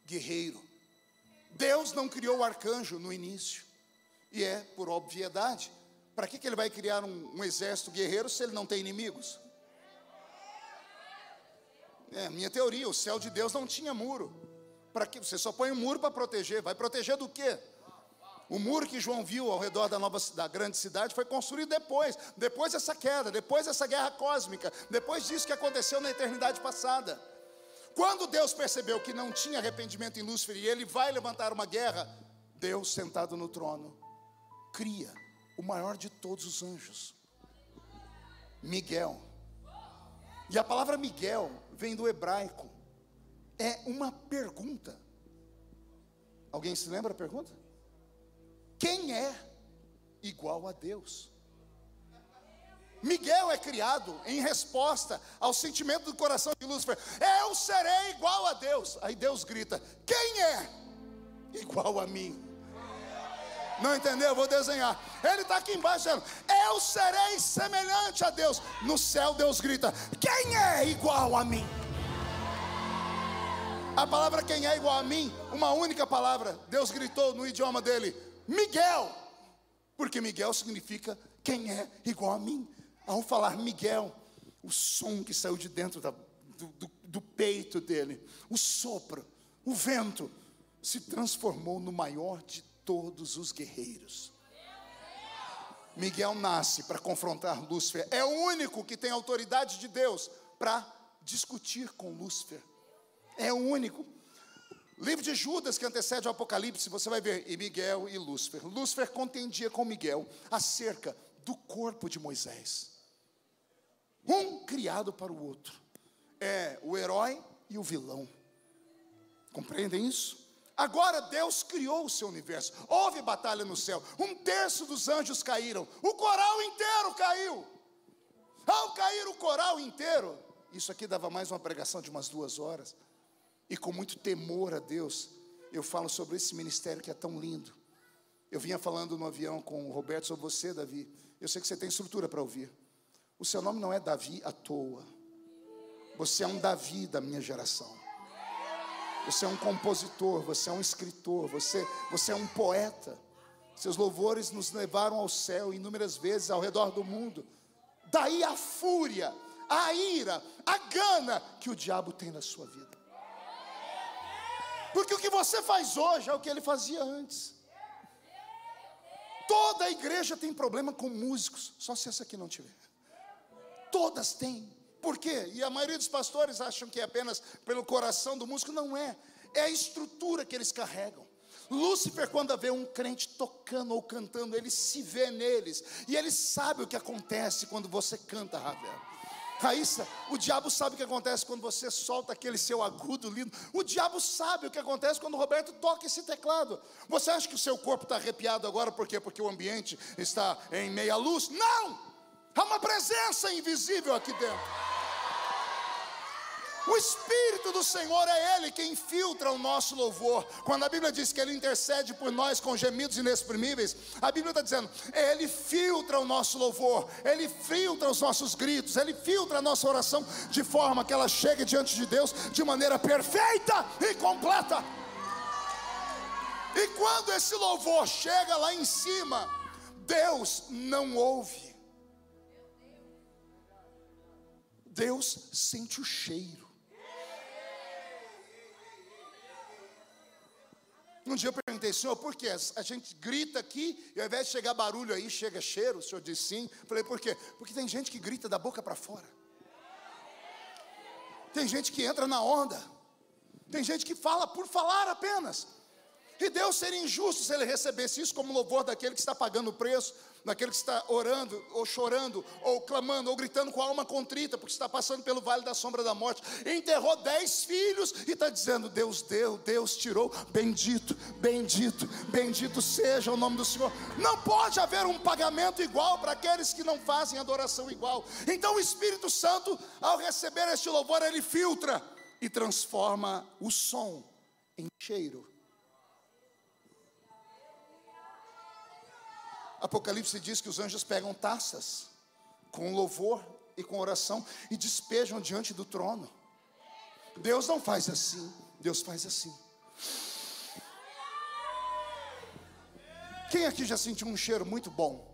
guerreiro. Deus não criou o arcanjo no início. E é por obviedade. Para que ele vai criar um exército guerreiro se ele não tem inimigos? Minha teoria, o céu de Deus não tinha muro. Para que você só põe um muro para proteger? Vai proteger do quê? O muro que João viu ao redor da grande cidade foi construído depois dessa queda, depois dessa guerra cósmica, depois disso que aconteceu na eternidade passada. Quando Deus percebeu que não tinha arrependimento em Lúcifer e ele vai levantar uma guerra, Deus sentado no trono cria o maior de todos os anjos, Miguel. E a palavra Miguel vem do hebraico, é uma pergunta. Alguém se lembra da pergunta? Quem é igual a Deus? Miguel é criado em resposta ao sentimento do coração de Lúcifer: eu serei igual a Deus. Aí Deus grita: quem é igual a mim? Não entendeu? Eu vou desenhar. Ele está aqui embaixo dizendo: eu serei semelhante a Deus. No céu Deus grita: quem é igual a mim? A palavra quem é igual a mim, uma única palavra, Deus gritou no idioma dele: Miguel. Porque Miguel significa quem é igual a mim. Ao falar Miguel, o som que saiu de dentro do peito dele, o sopro, o vento, se transformou no maior de todos os guerreiros. Miguel nasce para confrontar Lúcifer. É o único que tem autoridade de Deus para discutir com Lúcifer. É o único. Livro de Judas, que antecede o Apocalipse, você vai ver, e Miguel e Lúcifer. Lúcifer contendia com Miguel acerca do corpo de Moisés. Um criado para o outro. É o herói e o vilão. Compreendem isso? Agora Deus criou o seu universo. Houve batalha no céu. 1/3 dos anjos caíram. O coral inteiro caiu. Ao cair o coral inteiro, isso aqui dava mais uma pregação de umas 2 horas. E com muito temor a Deus, eu falo sobre esse ministério que é tão lindo. Eu vinha falando no avião com o Roberto sobre você, Davi. Eu sei que você tem estrutura para ouvir. O seu nome não é Davi à toa. Você é um Davi da minha geração. Você é um compositor, você é um escritor, você é um poeta. Seus louvores nos levaram ao céu inúmeras vezes ao redor do mundo. Daí a fúria, a ira, a gana que o diabo tem na sua vida. Porque o que você faz hoje é o que ele fazia antes. Toda a igreja tem problema com músicos, só se essa aqui não tiver. Todas têm. Por quê? E a maioria dos pastores acham que é apenas pelo coração do músico. Não é. É a estrutura que eles carregam. Lúcifer, quando vê um crente tocando ou cantando, ele se vê neles. E ele sabe o que acontece quando você canta, Ravel. Raíssa, o diabo sabe o que acontece quando você solta aquele seu agudo lindo. O diabo sabe o que acontece quando o Roberto toca esse teclado. Você acha que o seu corpo está arrepiado agora por quê? Porque o ambiente está em meia luz? Não! Há uma presença invisível aqui dentro. O Espírito do Senhor é Ele quem filtra o nosso louvor. Quando a Bíblia diz que Ele intercede por nós com gemidos inexprimíveis, a Bíblia está dizendo, Ele filtra o nosso louvor, Ele filtra os nossos gritos, Ele filtra a nossa oração de forma que ela chegue diante de Deus de maneira perfeita e completa. E quando esse louvor chega lá em cima, Deus não ouve. Deus sente o cheiro. Um dia eu perguntei: Senhor, por que a gente grita aqui e ao invés de chegar barulho aí, chega cheiro? O Senhor disse sim. Falei: por quê? Porque tem gente que grita da boca para fora. Tem gente que entra na onda. Tem gente que fala por falar apenas. E Deus seria injusto se Ele recebesse isso como louvor daquele que está pagando o preço, daquele que está orando, ou chorando, ou clamando, ou gritando com a alma contrita, porque está passando pelo vale da sombra da morte. Enterrou 10 filhos e está dizendo: Deus deu, Deus tirou, bendito, bendito, bendito seja o nome do Senhor. Não pode haver um pagamento igual para aqueles que não fazem adoração igual. Então o Espírito Santo, ao receber este louvor, ele filtra e transforma o som em cheiro. Apocalipse diz que os anjos pegam taças com louvor e com oração e despejam diante do trono. Deus não faz assim, Deus faz assim. Quem aqui já sentiu um cheiro muito bom?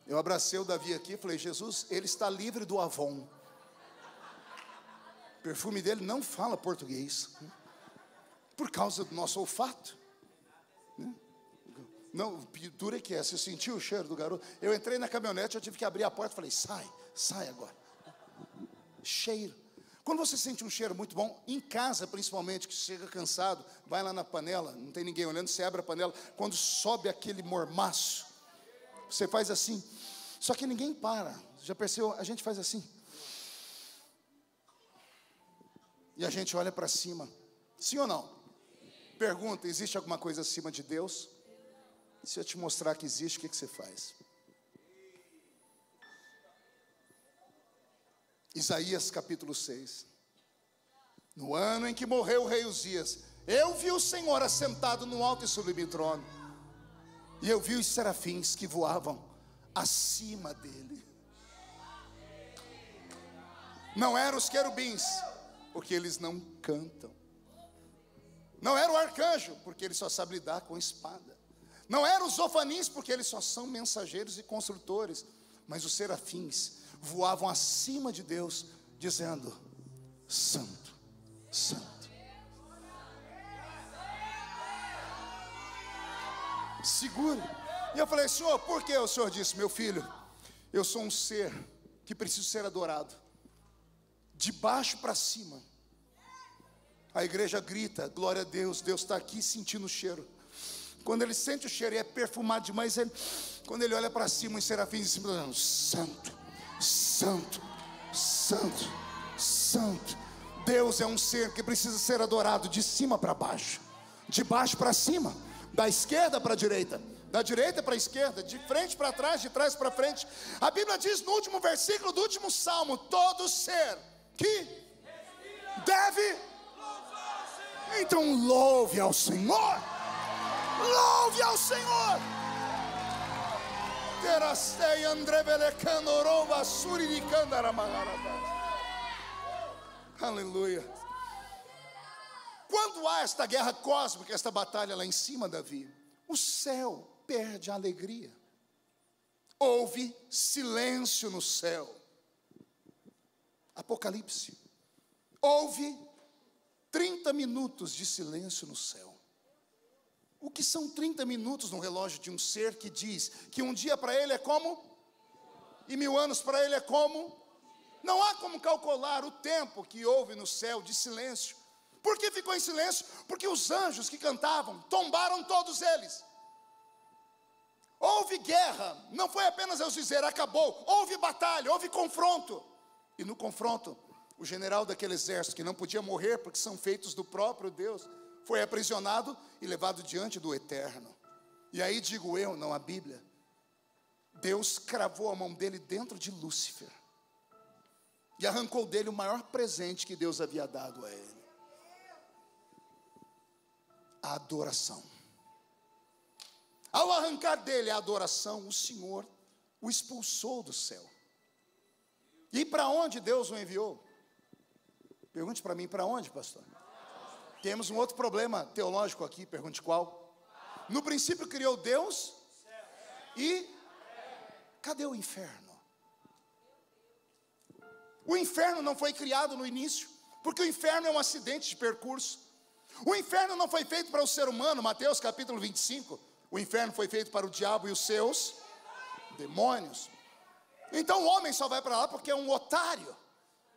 Eu abracei o Davi aqui e falei: Jesus, ele está livre do Avon. O perfume dele não fala português, por causa do nosso olfato. Não, dura que é, você sentiu o cheiro do garoto? Eu entrei na caminhonete, eu tive que abrir a porta e falei: sai agora. Cheiro. Quando você sente um cheiro muito bom, em casa principalmente, que chega cansado, vai lá na panela, não tem ninguém olhando, você abre a panela, quando sobe aquele mormaço, você faz assim, só que ninguém para. Já percebeu? A gente faz assim. E a gente olha para cima. Sim ou não? Pergunta: existe alguma coisa acima de Deus? Se eu te mostrar que existe, o que você faz? Isaías capítulo 6. No ano em que morreu o rei Uzias, eu vi o Senhor assentado no alto e sublime trono, e eu vi os serafins que voavam acima dele. Não eram os querubins, porque eles não cantam. Não era o arcanjo, porque ele só sabe lidar com espada. Não eram os ofanis, porque eles só são mensageiros e construtores. Mas os serafins voavam acima de Deus, dizendo: Santo, Santo. Segure. E eu falei: Senhor, por que? O Senhor disse: meu filho, eu sou um ser que preciso ser adorado de baixo para cima. A igreja grita: glória a Deus, Deus está aqui sentindo o cheiro. Quando ele sente o cheiro e é perfumado demais, quando ele olha para cima, os serafins em cima, dizendo: Santo, Santo, Santo, Santo. Deus é um ser que precisa ser adorado de cima para baixo, de baixo para cima, da esquerda para a direita, da direita para a esquerda, de frente para trás, de trás para frente. A Bíblia diz no último versículo do último salmo: todo ser que deve, então louve ao Senhor. Louve ao Senhor. Aleluia. Quando há esta guerra cósmica, esta batalha lá em cima, Davi, o céu perde a alegria. Houve silêncio no céu. Apocalipse. Houve 30 minutos de silêncio no céu. O que são 30 minutos no relógio de um ser que diz que um dia para ele é como? E 1000 anos para ele é como? Não há como calcular o tempo que houve no céu de silêncio. Por que ficou em silêncio? Porque os anjos que cantavam, tombaram todos eles. Houve guerra, não foi apenas eu dizer acabou. Houve batalha, houve confronto. E no confronto, o general daquele exército, que não podia morrer porque são feitos do próprio Deus, foi aprisionado e levado diante do Eterno. E aí digo eu, não a Bíblia, Deus cravou a mão dele dentro de Lúcifer e arrancou dele o maior presente que Deus havia dado a ele: a adoração. Ao arrancar dele a adoração, o Senhor o expulsou do céu. E para onde Deus o enviou? Pergunte para mim: para onde, pastor? Temos um outro problema teológico aqui, pergunte qual? No princípio criou Deus e cadê o inferno? O inferno não foi criado no início, porque o inferno é um acidente de percurso. O inferno não foi feito para o ser humano. Mateus capítulo 25, o inferno foi feito para o diabo e os seus demônios. Então o homem só vai para lá porque é um otário.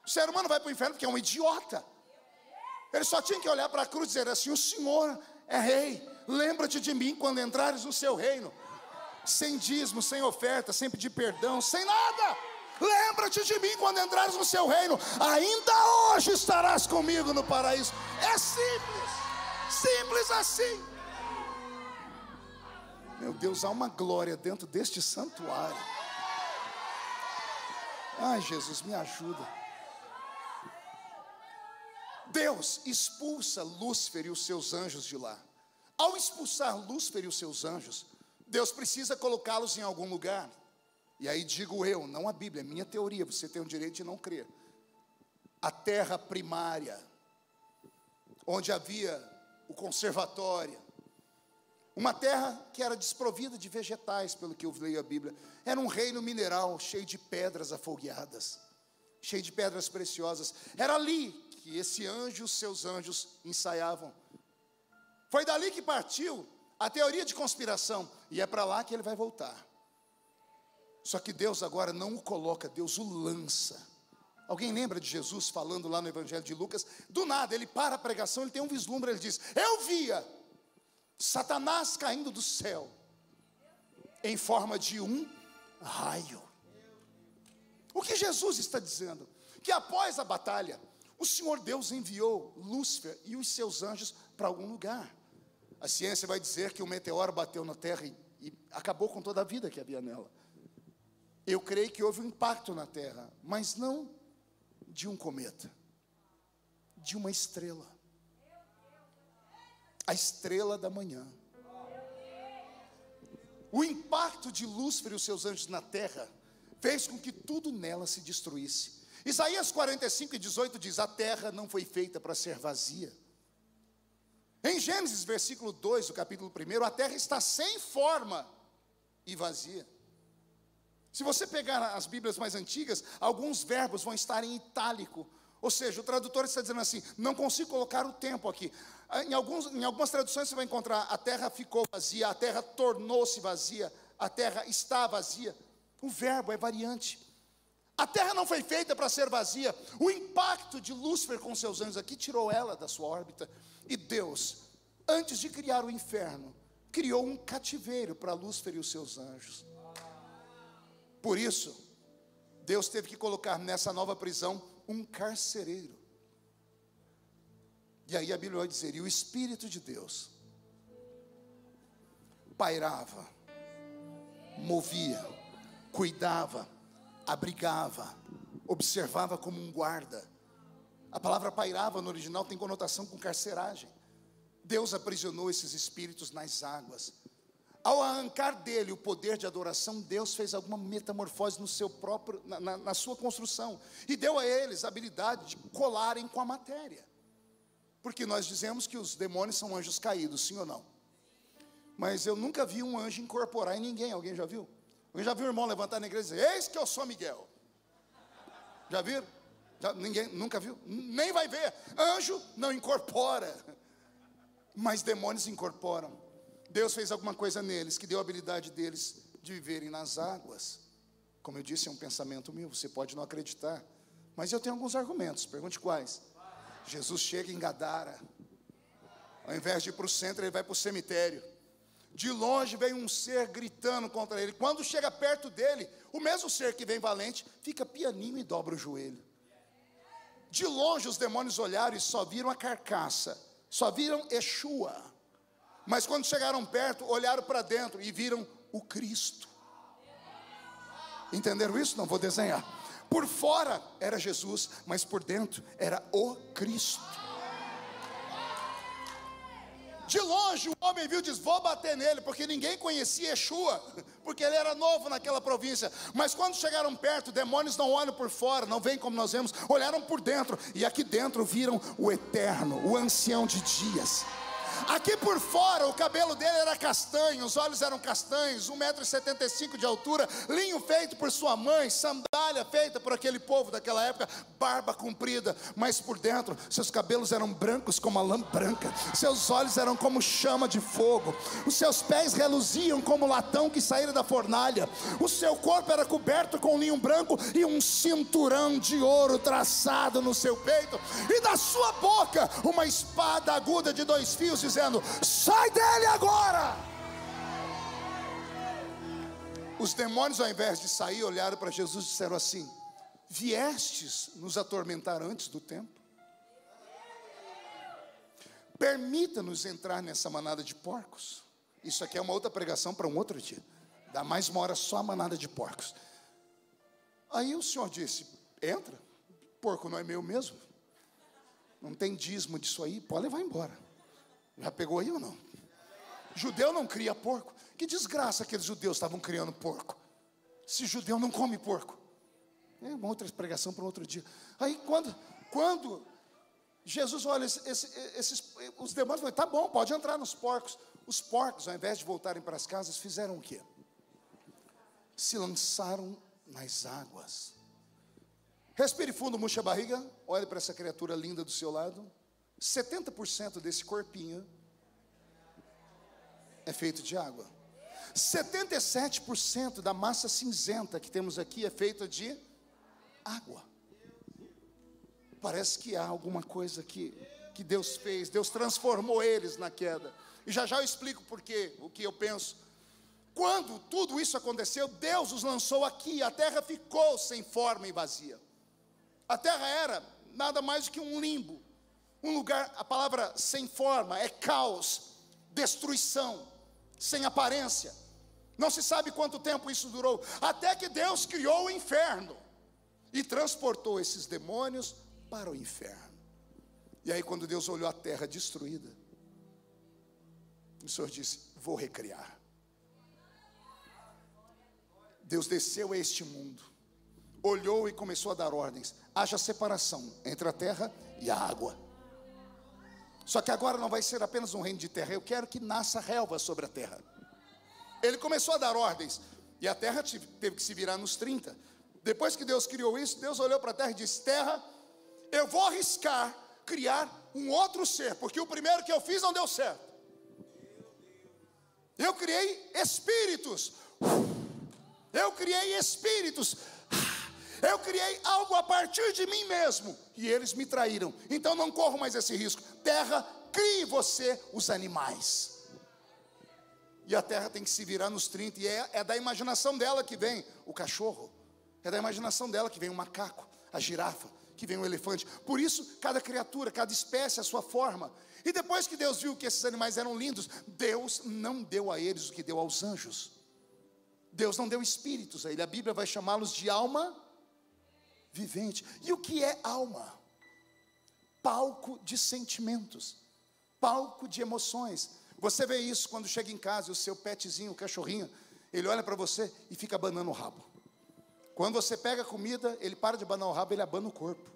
O ser humano vai para o inferno porque é um idiota. Ele só tinha que olhar para a cruz e dizer assim: o Senhor é rei, lembra-te de mim quando entrares no seu reino. Sem dízimo, sem oferta, sem pedir perdão, sem nada. Lembra-te de mim quando entrares no seu reino. Ainda hoje estarás comigo no paraíso. É simples, simples assim. Meu Deus, há uma glória dentro deste santuário. Ai, Jesus, me ajuda. Deus expulsa Lúcifer e os seus anjos de lá. Ao expulsar Lúcifer e os seus anjos, Deus precisa colocá-los em algum lugar. E aí digo eu, não a Bíblia, é minha teoria, você tem o direito de não crer. A terra primária, onde havia o conservatório, uma terra que era desprovida de vegetais, pelo que eu leio a Bíblia. Era um reino mineral, cheio de pedras afogueadas, cheio de pedras preciosas. Era ali que esse anjo e os seus anjos ensaiavam. Foi dali que partiu a teoria de conspiração, e é para lá que ele vai voltar. Só que Deus agora não o coloca, Deus o lança. Alguém lembra de Jesus falando lá no Evangelho de Lucas? Do nada, ele para a pregação, ele tem um vislumbre, ele diz: eu via Satanás caindo do céu, em forma de um raio. O que Jesus está dizendo? Que após a batalha, o Senhor Deus enviou Lúcifer e os seus anjos para algum lugar. A ciência vai dizer que o meteoro bateu na terra e acabou com toda a vida que havia nela. Eu creio que houve um impacto na terra, mas não de um cometa, de uma estrela. A estrela da manhã. O impacto de Lúcifer e os seus anjos na terra fez com que tudo nela se destruísse. Isaías 45:18 diz: a terra não foi feita para ser vazia. Em Gênesis, versículo 2, do capítulo 1, a terra está sem forma e vazia. Se você pegar as Bíblias mais antigas, alguns verbos vão estar em itálico. Ou seja, o tradutor está dizendo assim: não consigo colocar o tempo aqui. Em algumas traduções você vai encontrar: a terra ficou vazia, a terra tornou-se vazia, a terra está vazia. O verbo é variante. A terra não foi feita para ser vazia. O impacto de Lúcifer com seus anjos aqui tirou ela da sua órbita. E Deus, antes de criar o inferno, criou um cativeiro para Lúcifer e os seus anjos. Por isso, Deus teve que colocar nessa nova prisão um carcereiro. E aí a Bíblia vai dizer: e o Espírito de Deus pairava, movia, cuidava, abrigava, observava como um guarda. A palavra pairava no original tem conotação com carceragem. Deus aprisionou esses espíritos nas águas. Ao arrancar dele o poder de adoração, Deus fez alguma metamorfose no seu próprio, na sua construção, e deu a eles a habilidade de colarem com a matéria. Porque nós dizemos que os demônios são anjos caídos, sim ou não? Mas eu nunca vi um anjo incorporar em ninguém. Alguém já viu? Alguém já viu um irmão levantar na igreja e dizer: eis que eu sou Miguel? Já viram? Ninguém nunca viu? Nem vai ver. Anjo não incorpora, mas demônios incorporam. Deus fez alguma coisa neles que deu a habilidade deles de viverem nas águas. Como eu disse, é um pensamento meu, você pode não acreditar, mas eu tenho alguns argumentos. Pergunte quais. Jesus chega em Gadara. Ao invés de ir para o centro, ele vai para o cemitério. De longe vem um ser gritando contra ele. Quando chega perto dele, o mesmo ser que vem valente fica pianinho e dobra o joelho. De longe os demônios olharam e só viram a carcaça, só viram Yeshua. Mas quando chegaram perto, olharam para dentro e viram o Cristo. Entenderam isso? Não vou desenhar. Por fora era Jesus, mas por dentro era o Cristo. De longe o homem viu e disse: vou bater nele, porque ninguém conhecia Yeshua, porque ele era novo naquela província. Mas quando chegaram perto, demônios não olham por fora, não veem como nós vemos, olharam por dentro, e aqui dentro viram o eterno, o ancião de dias. Aqui por fora o cabelo dele era castanho, os olhos eram castanhos, 1,75 m de altura, linho feito por sua mãe, sandália feita por aquele povo daquela época, barba comprida, mas por dentro seus cabelos eram brancos como a lã branca, seus olhos eram como chama de fogo, os seus pés reluziam como latão que saíra da fornalha, o seu corpo era coberto com linho branco e um cinturão de ouro traçado no seu peito, e da sua boca uma espada aguda de 2 fios, dizendo: sai dele agora. Os demônios, ao invés de sair, olharam para Jesus e disseram assim: viestes nos atormentar antes do tempo? Permita-nos entrar nessa manada de porcos. Isso aqui é uma outra pregação para um outro dia. Dá mais uma hora só a manada de porcos. Aí o Senhor disse: entra, porco não é meu mesmo, não tem dízimo disso aí, pode levar embora. Já pegou aí ou não? Judeu não cria porco. Que desgraça aqueles judeus estavam criando porco. Se judeu não come porco. É uma outra pregação para um outro dia. Aí quando Jesus olha os demônios, falam: tá bom, pode entrar nos porcos. Os porcos, ao invés de voltarem para as casas, fizeram o quê? Se lançaram nas águas. Respire fundo, murche a barriga. Olhe para essa criatura linda do seu lado. 70% desse corpinho é feito de água. 77% da massa cinzenta que temos aqui é feita de água. Parece que há alguma coisa que Deus fez. Deus transformou eles na queda. E já eu explico por quê, o que eu penso. Quando tudo isso aconteceu, Deus os lançou aqui. A terra ficou sem forma e vazia. A terra era nada mais do que um limbo. Um lugar, a palavra sem forma é caos, destruição, sem aparência. Não se sabe quanto tempo isso durou, até que Deus criou o inferno e transportou esses demônios para o inferno. E aí, quando Deus olhou a terra destruída, o Senhor disse: vou recriar. Deus desceu a este mundo, olhou e começou a dar ordens: haja separação entre a terra e a água. Só que agora não vai ser apenas um reino de terra, eu quero que nasça relva sobre a terra. Ele começou a dar ordens, e a terra teve que se virar nos 30. Depois que Deus criou isso, Deus olhou para a terra e disse: terra, eu vou arriscar criar um outro ser, porque o primeiro que eu fiz não deu certo. Eu criei espíritos. Eu criei espíritos. Eu criei algo a partir de mim mesmo, e eles me traíram. Então não corro mais esse risco. Terra, crie você os animais. E a terra tem que se virar nos 30. E é da imaginação dela que vem o cachorro. É da imaginação dela que vem o macaco, a girafa, que vem o elefante. Por isso, cada criatura, cada espécie, a sua forma. E depois que Deus viu que esses animais eram lindos, Deus não deu a eles o que deu aos anjos. Deus não deu espíritos a ele. A Bíblia vai chamá-los de alma vivente. E o que é alma? Palco de sentimentos, palco de emoções. Você vê isso quando chega em casa e o seu petzinho, o cachorrinho, ele olha para você e fica abanando o rabo. Quando você pega a comida, ele para de abanar o rabo, ele abana o corpo,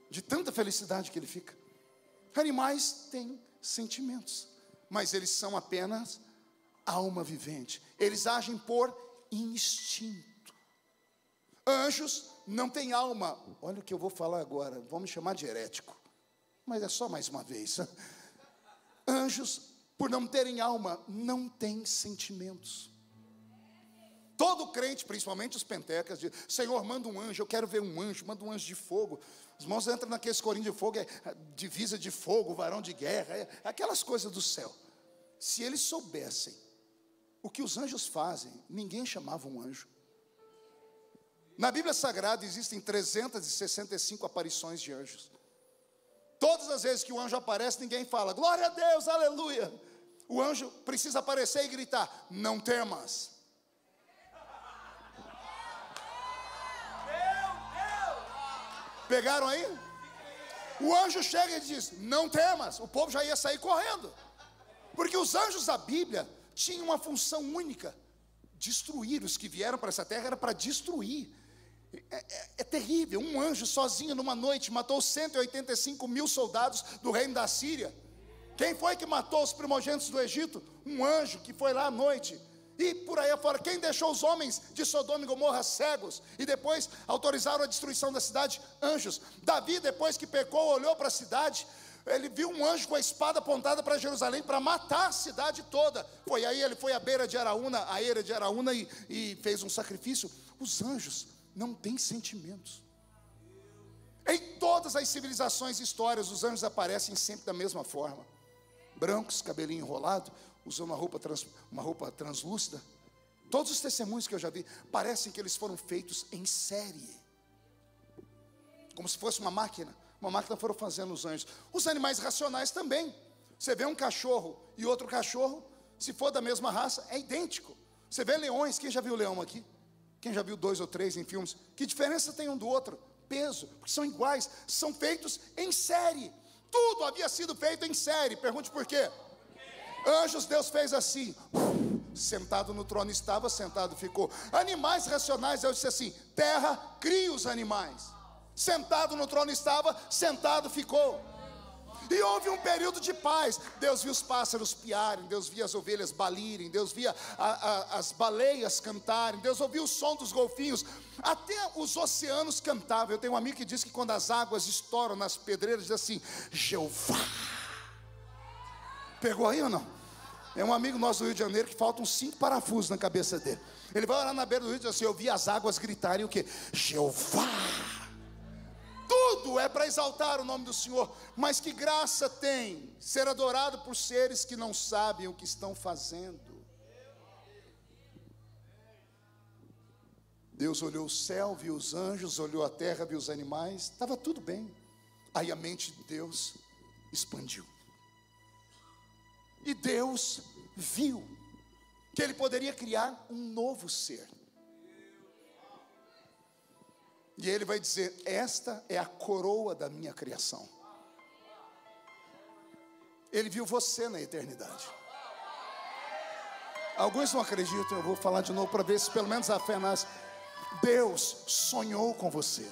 de tanta felicidade que ele fica. Animais têm sentimentos, mas eles são apenas alma vivente. Eles agem por instinto. Anjos não têm alma. Olha o que eu vou falar agora, vamos me chamar de herético, mas é só mais uma vez. Anjos, por não terem alma, não têm sentimentos. Todo crente, principalmente os pentecas, diz: Senhor, manda um anjo, eu quero ver um anjo, manda um anjo de fogo. Os irmãos entram naqueles corinhos de fogo, é divisa de fogo, varão de guerra, é aquelas coisas do céu. Se eles soubessem o que os anjos fazem, ninguém chamava um anjo. Na Bíblia Sagrada existem 365 aparições de anjos. Todas as vezes que o anjo aparece, ninguém fala glória a Deus, aleluia. O anjo precisa aparecer e gritar: não temas. Pegaram aí? O anjo chega e diz: não temas. O povo já ia sair correndo, porque os anjos da Bíblia tinham uma função única: destruir. Os que vieram para essa terra era para destruir. É terrível. Um anjo sozinho numa noite matou 185 mil soldados do reino da Síria. Quem foi que matou os primogênitos do Egito? Um anjo que foi lá à noite. E por aí afora, quem deixou os homens de Sodoma e Gomorra cegos e depois autorizaram a destruição da cidade? Anjos. Davi, depois que pecou, olhou para a cidade, ele viu um anjo com a espada apontada para Jerusalém para matar a cidade toda. Foi aí, ele foi à beira de Araúna, e fez um sacrifício. Os anjos não têm sentimentos. Em todas as civilizações e histórias, os anjos aparecem sempre da mesma forma: brancos, cabelinho enrolado, usando uma roupa translúcida. Todos os testemunhos que eu já vi, parecem que eles foram feitos em série, como se fosse uma máquina foram fazendo os anjos. Os animais racionais também. Você vê um cachorro e outro cachorro, se for da mesma raça, é idêntico. Você vê leões, quem já viu leão aqui? Quem já viu 2 ou 3 em filmes? Que diferença tem um do outro? Peso, porque são iguais, são feitos em série. Tudo havia sido feito em série. Pergunte por quê? Anjos, Deus fez assim. Sentado no trono estava, sentado ficou. Animais racionais, Deus disse assim: terra, cria os animais. Sentado no trono estava, sentado ficou. E houve um período de paz. Deus viu os pássaros piarem, Deus via as ovelhas balirem, Deus via as baleias cantarem, Deus ouviu o som dos golfinhos. Até os oceanos cantavam. Eu tenho um amigo que diz que quando as águas estouram nas pedreiras, diz assim: Jeová. Pegou aí ou não? É um amigo nosso do Rio de Janeiro que faltam 5 parafusos na cabeça dele. Ele vai orar na beira do rio e diz assim: eu vi as águas gritarem o quê? Jeová. Tudo é para exaltar o nome do Senhor. Mas que graça tem ser adorado por seres que não sabem o que estão fazendo. Deus olhou o céu, viu os anjos, olhou a terra, viu os animais, estava tudo bem. Aí a mente de Deus expandiu. E Deus viu que Ele poderia criar um novo ser. E Ele vai dizer: esta é a coroa da minha criação. Ele viu você na eternidade. Alguns não acreditam, eu vou falar de novo para ver se pelo menos a fé nasce. Deus sonhou com você.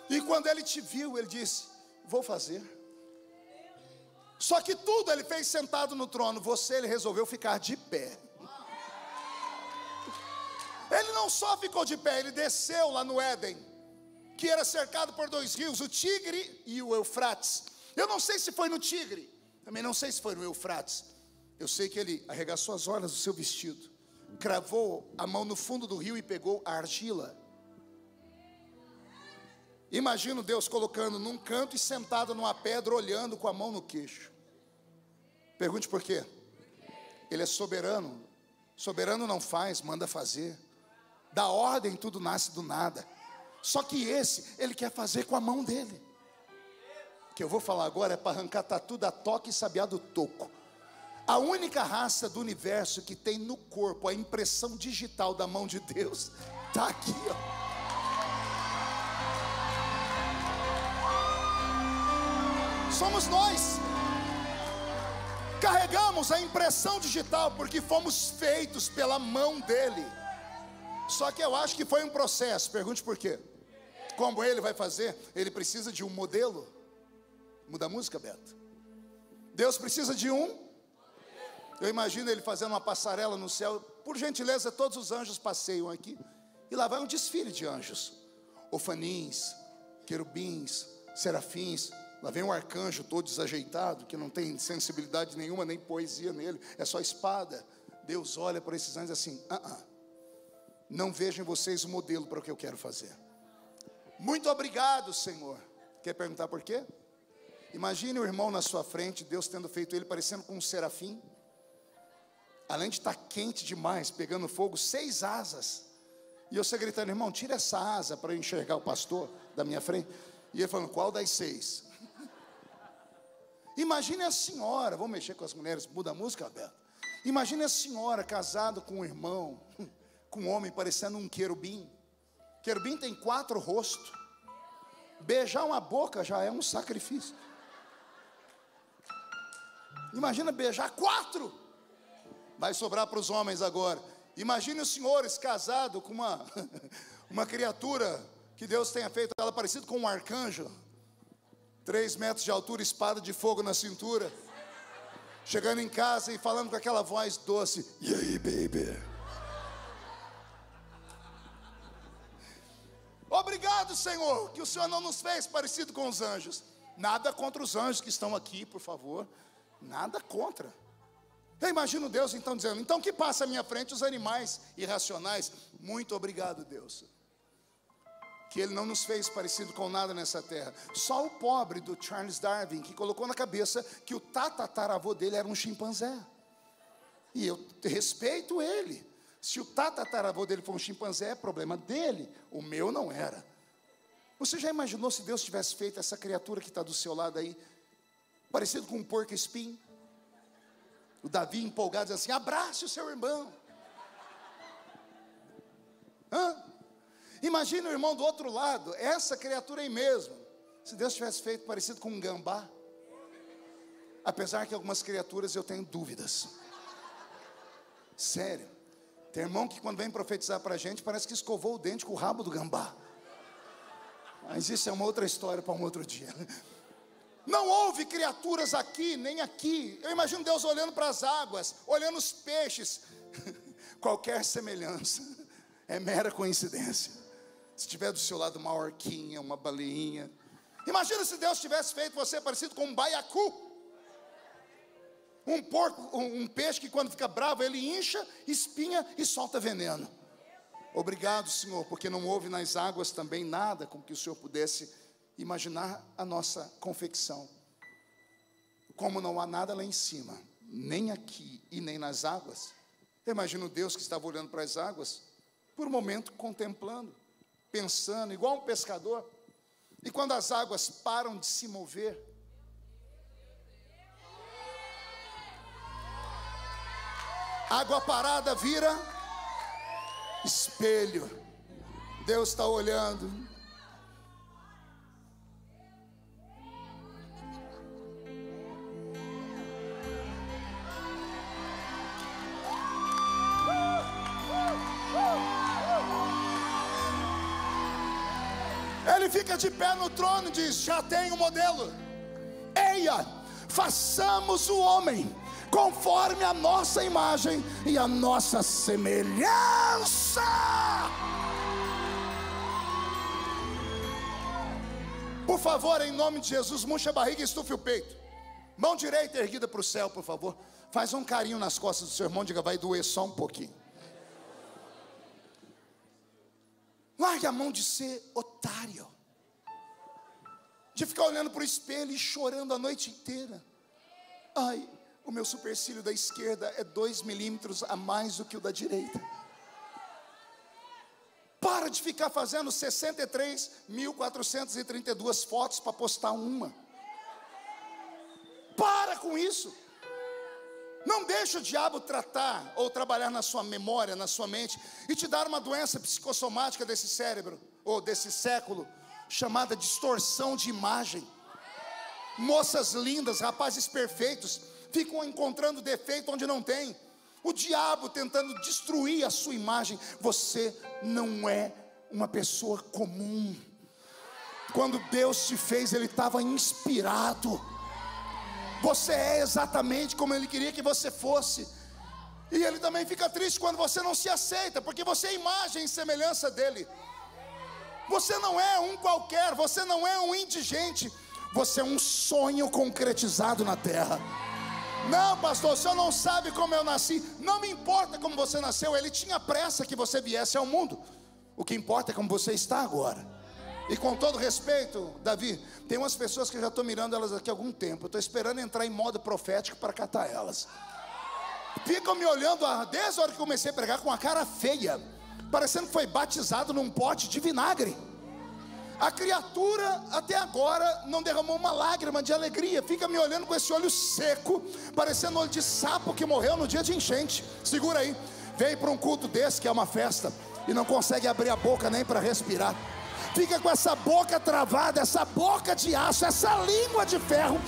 E quando Ele te viu, Ele disse: vou fazer. Só que tudo Ele fez sentado no trono. Você, Ele resolveu ficar de pé. Ele não só ficou de pé, Ele desceu lá no Éden, que era cercado por 2 rios, o Tigre e o Eufrates. Eu não sei se foi no Tigre, também não sei se foi no Eufrates. Eu sei que Ele arregaçou as orlas do seu vestido, cravou a mão no fundo do rio e pegou a argila. Imagino Deus colocando num canto e sentado numa pedra, olhando com a mão no queixo. Pergunte por quê? Ele é soberano. Soberano não faz, manda fazer. Da ordem tudo nasce do nada. Só que Ele quer fazer com a mão dele. O que eu vou falar agora é para arrancar tatu da toca e sabiá do toco. A única raça do universo que tem no corpo a impressão digital da mão de Deus está aqui, ó. Somos nós. Carregamos a impressão digital porque fomos feitos pela mão dele. Só que eu acho que foi um processo. Pergunte por quê? Como Ele vai fazer? Ele precisa de um modelo. Muda a música, Beto. Deus precisa de um. Eu imagino Ele fazendo uma passarela no céu. Por gentileza, todos os anjos passeiam aqui. E lá vai um desfile de anjos. Ofanins, querubins, serafins. Lá vem um arcanjo todo desajeitado, que não tem sensibilidade nenhuma, nem poesia nele, é só espada. Deus olha para esses anjos assim: não vejo em vocês o modelo para o que eu quero fazer. Muito obrigado, Senhor. Quer perguntar por quê? Imagine o irmão na sua frente, Deus tendo feito ele parecendo com um serafim. Além de estar quente demais, pegando fogo, 6 asas. E você gritando: irmão, tira essa asa para eu enxergar o pastor da minha frente. E ele falando: qual das 6? Imagine a senhora, vamos mexer com as mulheres, muda a música, Alberto. Imagine a senhora casada com um irmão, com um homem parecendo um querubim. Querubim tem 4 rostos. Beijar uma boca já é um sacrifício. Imagina beijar 4. Vai sobrar para os homens agora. Imagine os senhores casados com uma criatura que Deus tenha feito ela parecida com um arcanjo. 3 metros de altura, espada de fogo na cintura, chegando em casa e falando com aquela voz doce: e aí, baby? Obrigado, Senhor, que o Senhor não nos fez parecido com os anjos. Nada contra os anjos que estão aqui, por favor. Nada contra. Eu imagino Deus então dizendo: então que passa à minha frente os animais irracionais. Muito obrigado, Deus, que Ele não nos fez parecido com nada nessa terra. Só o pobre do Charles Darwin, que colocou na cabeça que o tataravô dele era um chimpanzé. E eu respeito ele. Se o tataravô dele for um chimpanzé, é problema dele. O meu não era. Você já imaginou se Deus tivesse feito essa criatura que está do seu lado aí, parecido com um porco-espinho? O Davi empolgado diz assim: abrace o seu irmão. Imagina o irmão do outro lado, essa criatura aí mesmo. Se Deus tivesse feito parecido com um gambá. Apesar que algumas criaturas eu tenho dúvidas. Sério. Tem irmão que quando vem profetizar para a gente, parece que escovou o dente com o rabo do gambá. Mas isso é uma outra história para um outro dia. Não houve criaturas aqui, nem aqui. Eu imagino Deus olhando para as águas, olhando os peixes. Qualquer semelhança é mera coincidência. Se tiver do seu lado uma orquinha, uma baleinha. Imagina se Deus tivesse feito você parecido com um baiacu. Um porco, um peixe que quando fica bravo ele incha, espinha e solta veneno. Obrigado, Senhor, porque não houve nas águas também nada com que o Senhor pudesse imaginar a nossa confecção. Como não há nada lá em cima, nem aqui e nem nas águas, eu imagino Deus que estava olhando para as águas, por um momento contemplando, pensando, igual um pescador. E quando as águas param de se mover, água parada vira espelho. Deus está olhando. Ele fica de pé no trono e diz: já tem o modelo. Eia, façamos o homem conforme a nossa imagem e a nossa semelhança. Por favor, em nome de Jesus, murcha a barriga e estufe o peito. Mão direita erguida para o céu, por favor. Faz um carinho nas costas do seu irmão, diga: vai doer só um pouquinho. Largue a mão de ser otário, de ficar olhando para o espelho e chorando a noite inteira. Ai, o meu supercílio da esquerda é 2 milímetros a mais do que o da direita. Para de ficar fazendo 63.432 fotos para postar uma. Para com isso. Não deixe o diabo tratar ou trabalhar na sua memória, na sua mente, e te dar uma doença psicossomática desse cérebro, ou desse século, chamada distorção de imagem. Moças lindas, rapazes perfeitos, ficam encontrando defeito onde não tem. O diabo tentando destruir a sua imagem. Você não é uma pessoa comum. Quando Deus te fez, Ele estava inspirado. Você é exatamente como Ele queria que você fosse. E Ele também fica triste quando você não se aceita, porque você é imagem e semelhança dEle. Você não é um qualquer, você não é um indigente, você é um sonho concretizado na terra. Não, pastor, o senhor não sabe como eu nasci. Não me importa como você nasceu. Ele tinha pressa que você viesse ao mundo. O que importa é como você está agora. E com todo respeito, Davi, tem umas pessoas que eu já estou mirando elas aqui há algum tempo. Eu estou esperando entrar em modo profético para catar elas. Ficam me olhando desde a hora que comecei a pregar com a cara feia, parecendo que foi batizado num pote de vinagre. A criatura até agora não derramou uma lágrima de alegria. Fica me olhando com esse olho seco, parecendo olho de sapo que morreu no dia de enchente. Segura aí. Veio para um culto desse que é uma festa e não consegue abrir a boca nem para respirar. Fica com essa boca travada, essa boca de aço, essa língua de ferro,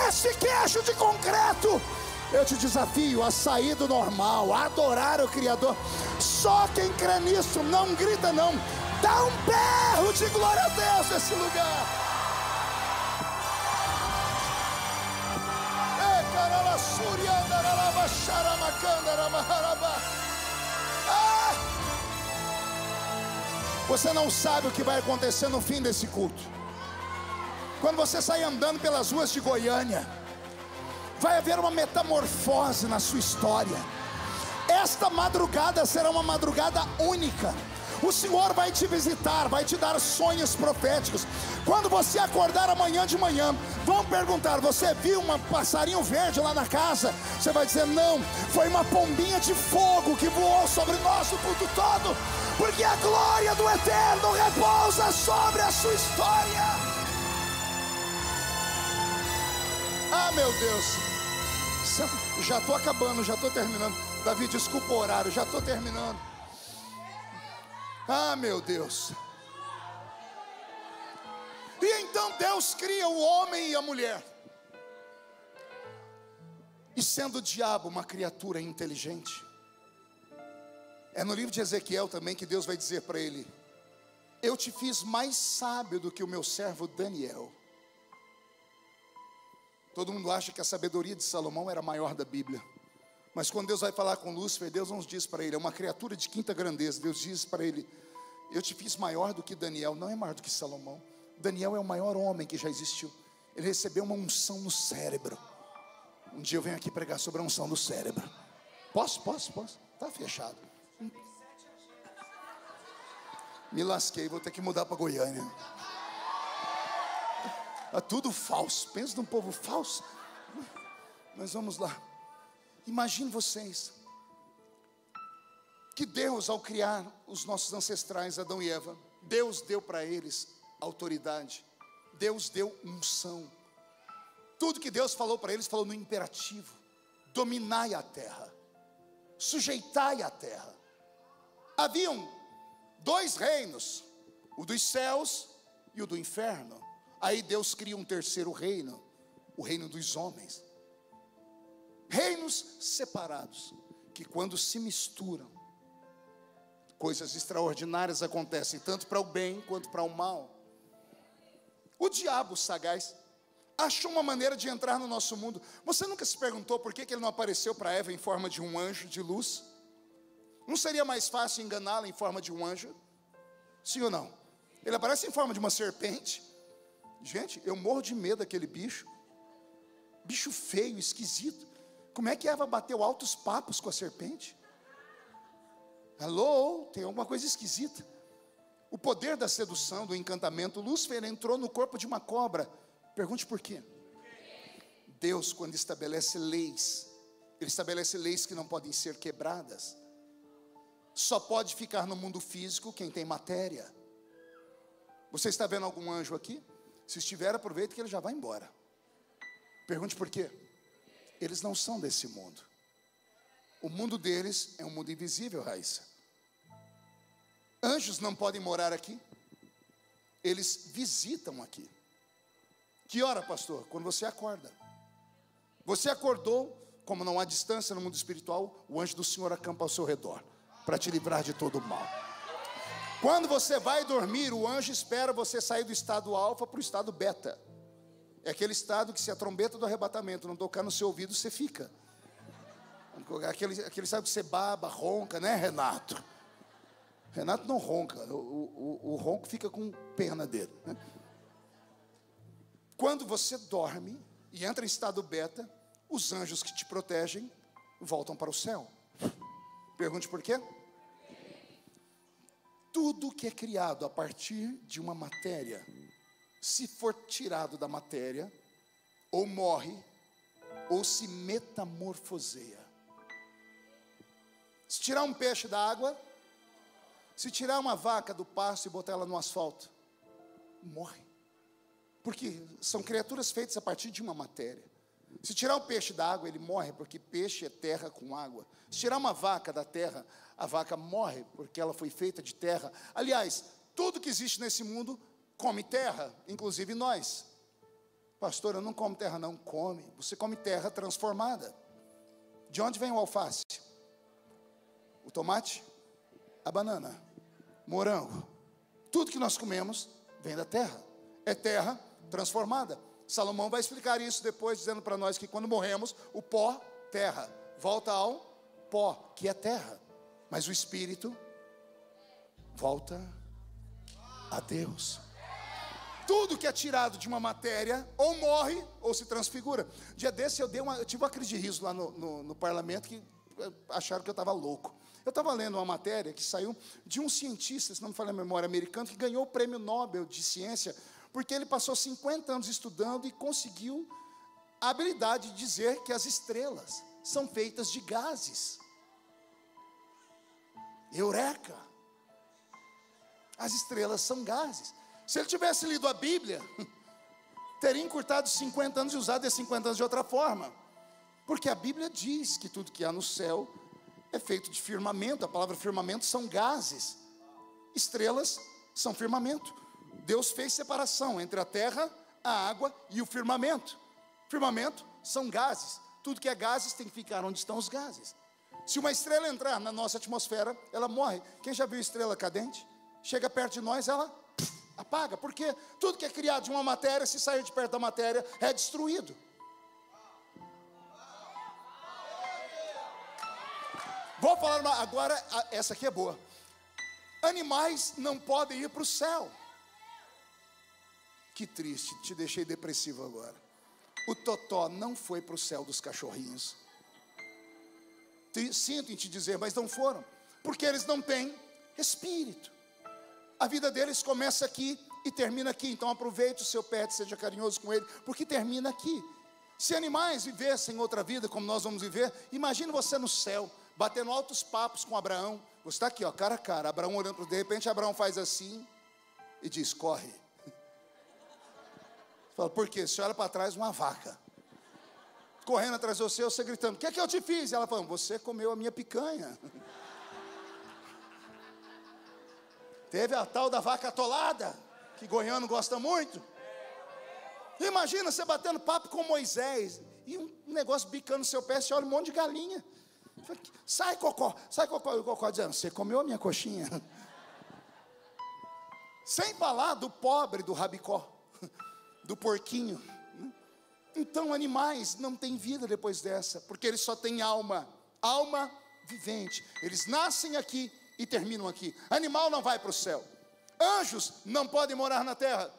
esse queixo de concreto. Eu te desafio a sair do normal, a adorar o Criador. Só quem crê nisso não grita não. Dá um berro de glória a Deus nesse lugar. Você não sabe o que vai acontecer no fim desse culto. Quando você sair andando pelas ruas de Goiânia, vai haver uma metamorfose na sua história. Esta madrugada será uma madrugada única. O Senhor vai te visitar, vai te dar sonhos proféticos. Quando você acordar amanhã de manhã, vão perguntar: você viu um passarinho verde lá na casa? Você vai dizer: não, foi uma pombinha de fogo que voou sobre nós o culto todo, porque a glória do Eterno repousa sobre a sua história. Ah, meu Deus, já estou acabando, já estou terminando. Davi, desculpa o horário, já estou terminando. Ah, meu Deus. E então Deus cria o homem e a mulher. E sendo o diabo uma criatura inteligente, é no livro de Ezequiel também que Deus vai dizer para ele: eu te fiz mais sábio do que o meu servo Daniel. Todo mundo acha que a sabedoria de Salomão era a maior da Bíblia. Mas quando Deus vai falar com Lúcifer, Deus não diz para ele: é uma criatura de quinta grandeza. Deus diz para ele: eu te fiz maior do que Daniel. Não é maior do que Salomão. Daniel é o maior homem que já existiu. Ele recebeu uma unção no cérebro. Um dia eu venho aqui pregar sobre a unção do cérebro. Posso? Está fechado. Me lasquei, vou ter que mudar para Goiânia. É tudo falso. Pensa num povo falso. Mas vamos lá. Imagine vocês que Deus, ao criar os nossos ancestrais Adão e Eva, Deus deu para eles autoridade, Deus deu unção. Tudo que Deus falou para eles, falou no imperativo: dominai a terra, sujeitai a terra. Haviam dois reinos, o dos céus e o do inferno. Aí Deus cria um terceiro reino, o reino dos homens. Reinos separados, que quando se misturam, coisas extraordinárias acontecem, tanto para o bem quanto para o mal. O diabo sagaz achou uma maneira de entrar no nosso mundo. Você nunca se perguntou por que ele não apareceu para Eva em forma de um anjo de luz? Não seria mais fácil enganá-la em forma de um anjo? Sim ou não? Ele aparece em forma de uma serpente. Gente, eu morro de medo daquele bicho. Bicho feio, esquisito. Como é que Eva bateu altos papos com a serpente? Alô, tem alguma coisa esquisita. O poder da sedução, do encantamento. Lúcifer entrou no corpo de uma cobra. Pergunte por quê. Deus, quando estabelece leis, Ele estabelece leis que não podem ser quebradas. Só pode ficar no mundo físico quem tem matéria. Você está vendo algum anjo aqui? Se estiver, aproveite que ele já vai embora. Pergunte por quê. Eles não são desse mundo. O mundo deles é um mundo invisível, Raíssa. Anjos não podem morar aqui. Eles visitam aqui. Que hora, pastor? Quando você acorda. Você acordou, como não há distância no mundo espiritual, o anjo do Senhor acampa ao seu redor, para te livrar de todo o mal. Quando você vai dormir, o anjo espera você sair do estado alfa para o estado beta. É aquele estado que, se a trombeta do arrebatamento não tocar no seu ouvido, você fica. Aquele estado que você baba, ronca, né, Renato? Renato não ronca, o ronco fica com pena dele, né? Quando você dorme e entra em estado beta, os anjos que te protegem voltam para o céu. Pergunte por quê? Tudo que é criado a partir de uma matéria, se for tirado da matéria, ou morre, ou se metamorfoseia. Se tirar um peixe da água, se tirar uma vaca do pasto e botar ela no asfalto, morre. Porque são criaturas feitas a partir de uma matéria. Se tirar o peixe da água, ele morre, porque peixe é terra com água. Se tirar uma vaca da terra, a vaca morre, porque ela foi feita de terra. Aliás, tudo que existe nesse mundo come terra, inclusive nós. Pastor, eu não como terra não. Come, você come terra transformada. De onde vem o alface? O tomate? A banana? Morango? Tudo que nós comemos vem da terra. É terra transformada. Salomão vai explicar isso depois, dizendo para nós que quando morremos, o pó, terra, volta ao pó, que é terra. Mas o espírito volta a Deus. Tudo que é tirado de uma matéria ou morre ou se transfigura. Dia desse eu tive uma crise de riso lá no parlamento, que acharam que eu estava louco. Eu estava lendo uma matéria que saiu de um cientista, se não me falha a memória, americano, que ganhou o prêmio Nobel de ciência, porque ele passou 50 anos estudando e conseguiu a habilidade de dizer que as estrelas são feitas de gases. Eureka! As estrelas são gases. Se ele tivesse lido a Bíblia, teria encurtado 50 anos e usado esses 50 anos de outra forma. Porque a Bíblia diz que tudo que há no céu é feito de firmamento. A palavra firmamento são gases. Estrelas são firmamento. Deus fez separação entre a terra, a água e o firmamento. Firmamento são gases. Tudo que é gases tem que ficar onde estão os gases. Se uma estrela entrar na nossa atmosfera, ela morre. Quem já viu estrela cadente? Chega perto de nós, ela apaga. Porque tudo que é criado de uma matéria, se sair de perto da matéria, é destruído. Vou falar agora, essa aqui é boa. Animais não podem ir para o céu. Que triste, te deixei depressivo agora. O totó não foi para o céu dos cachorrinhos. Sinto em te dizer, mas não foram. Porque eles não têm espírito. A vida deles começa aqui e termina aqui. Então aproveite o seu pet, seja carinhoso com ele, porque termina aqui. Se animais vivessem outra vida como nós vamos viver, imagine você no céu, batendo altos papos com Abraão. Você está aqui, ó, cara a cara. Abraão olhando para, de repente Abraão faz assim e diz: corre. Fala, por quê? Você olha para trás, uma vaca correndo atrás de você gritando: o que é que eu te fiz? E ela falando: você comeu a minha picanha. Teve a tal da vaca atolada, que goiano gosta muito. Imagina você batendo papo com Moisés e um negócio bicando no seu pé, você olha um monte de galinha. Sai, cocó, sai, cocó. E o cocó dizendo: você comeu a minha coxinha. Sem falar do pobre do rabicó, do porquinho. Então animais não têm vida depois dessa, porque eles só têm alma, alma vivente. Eles nascem aqui e terminam aqui. Animal não vai para o céu. Anjos não podem morar na terra,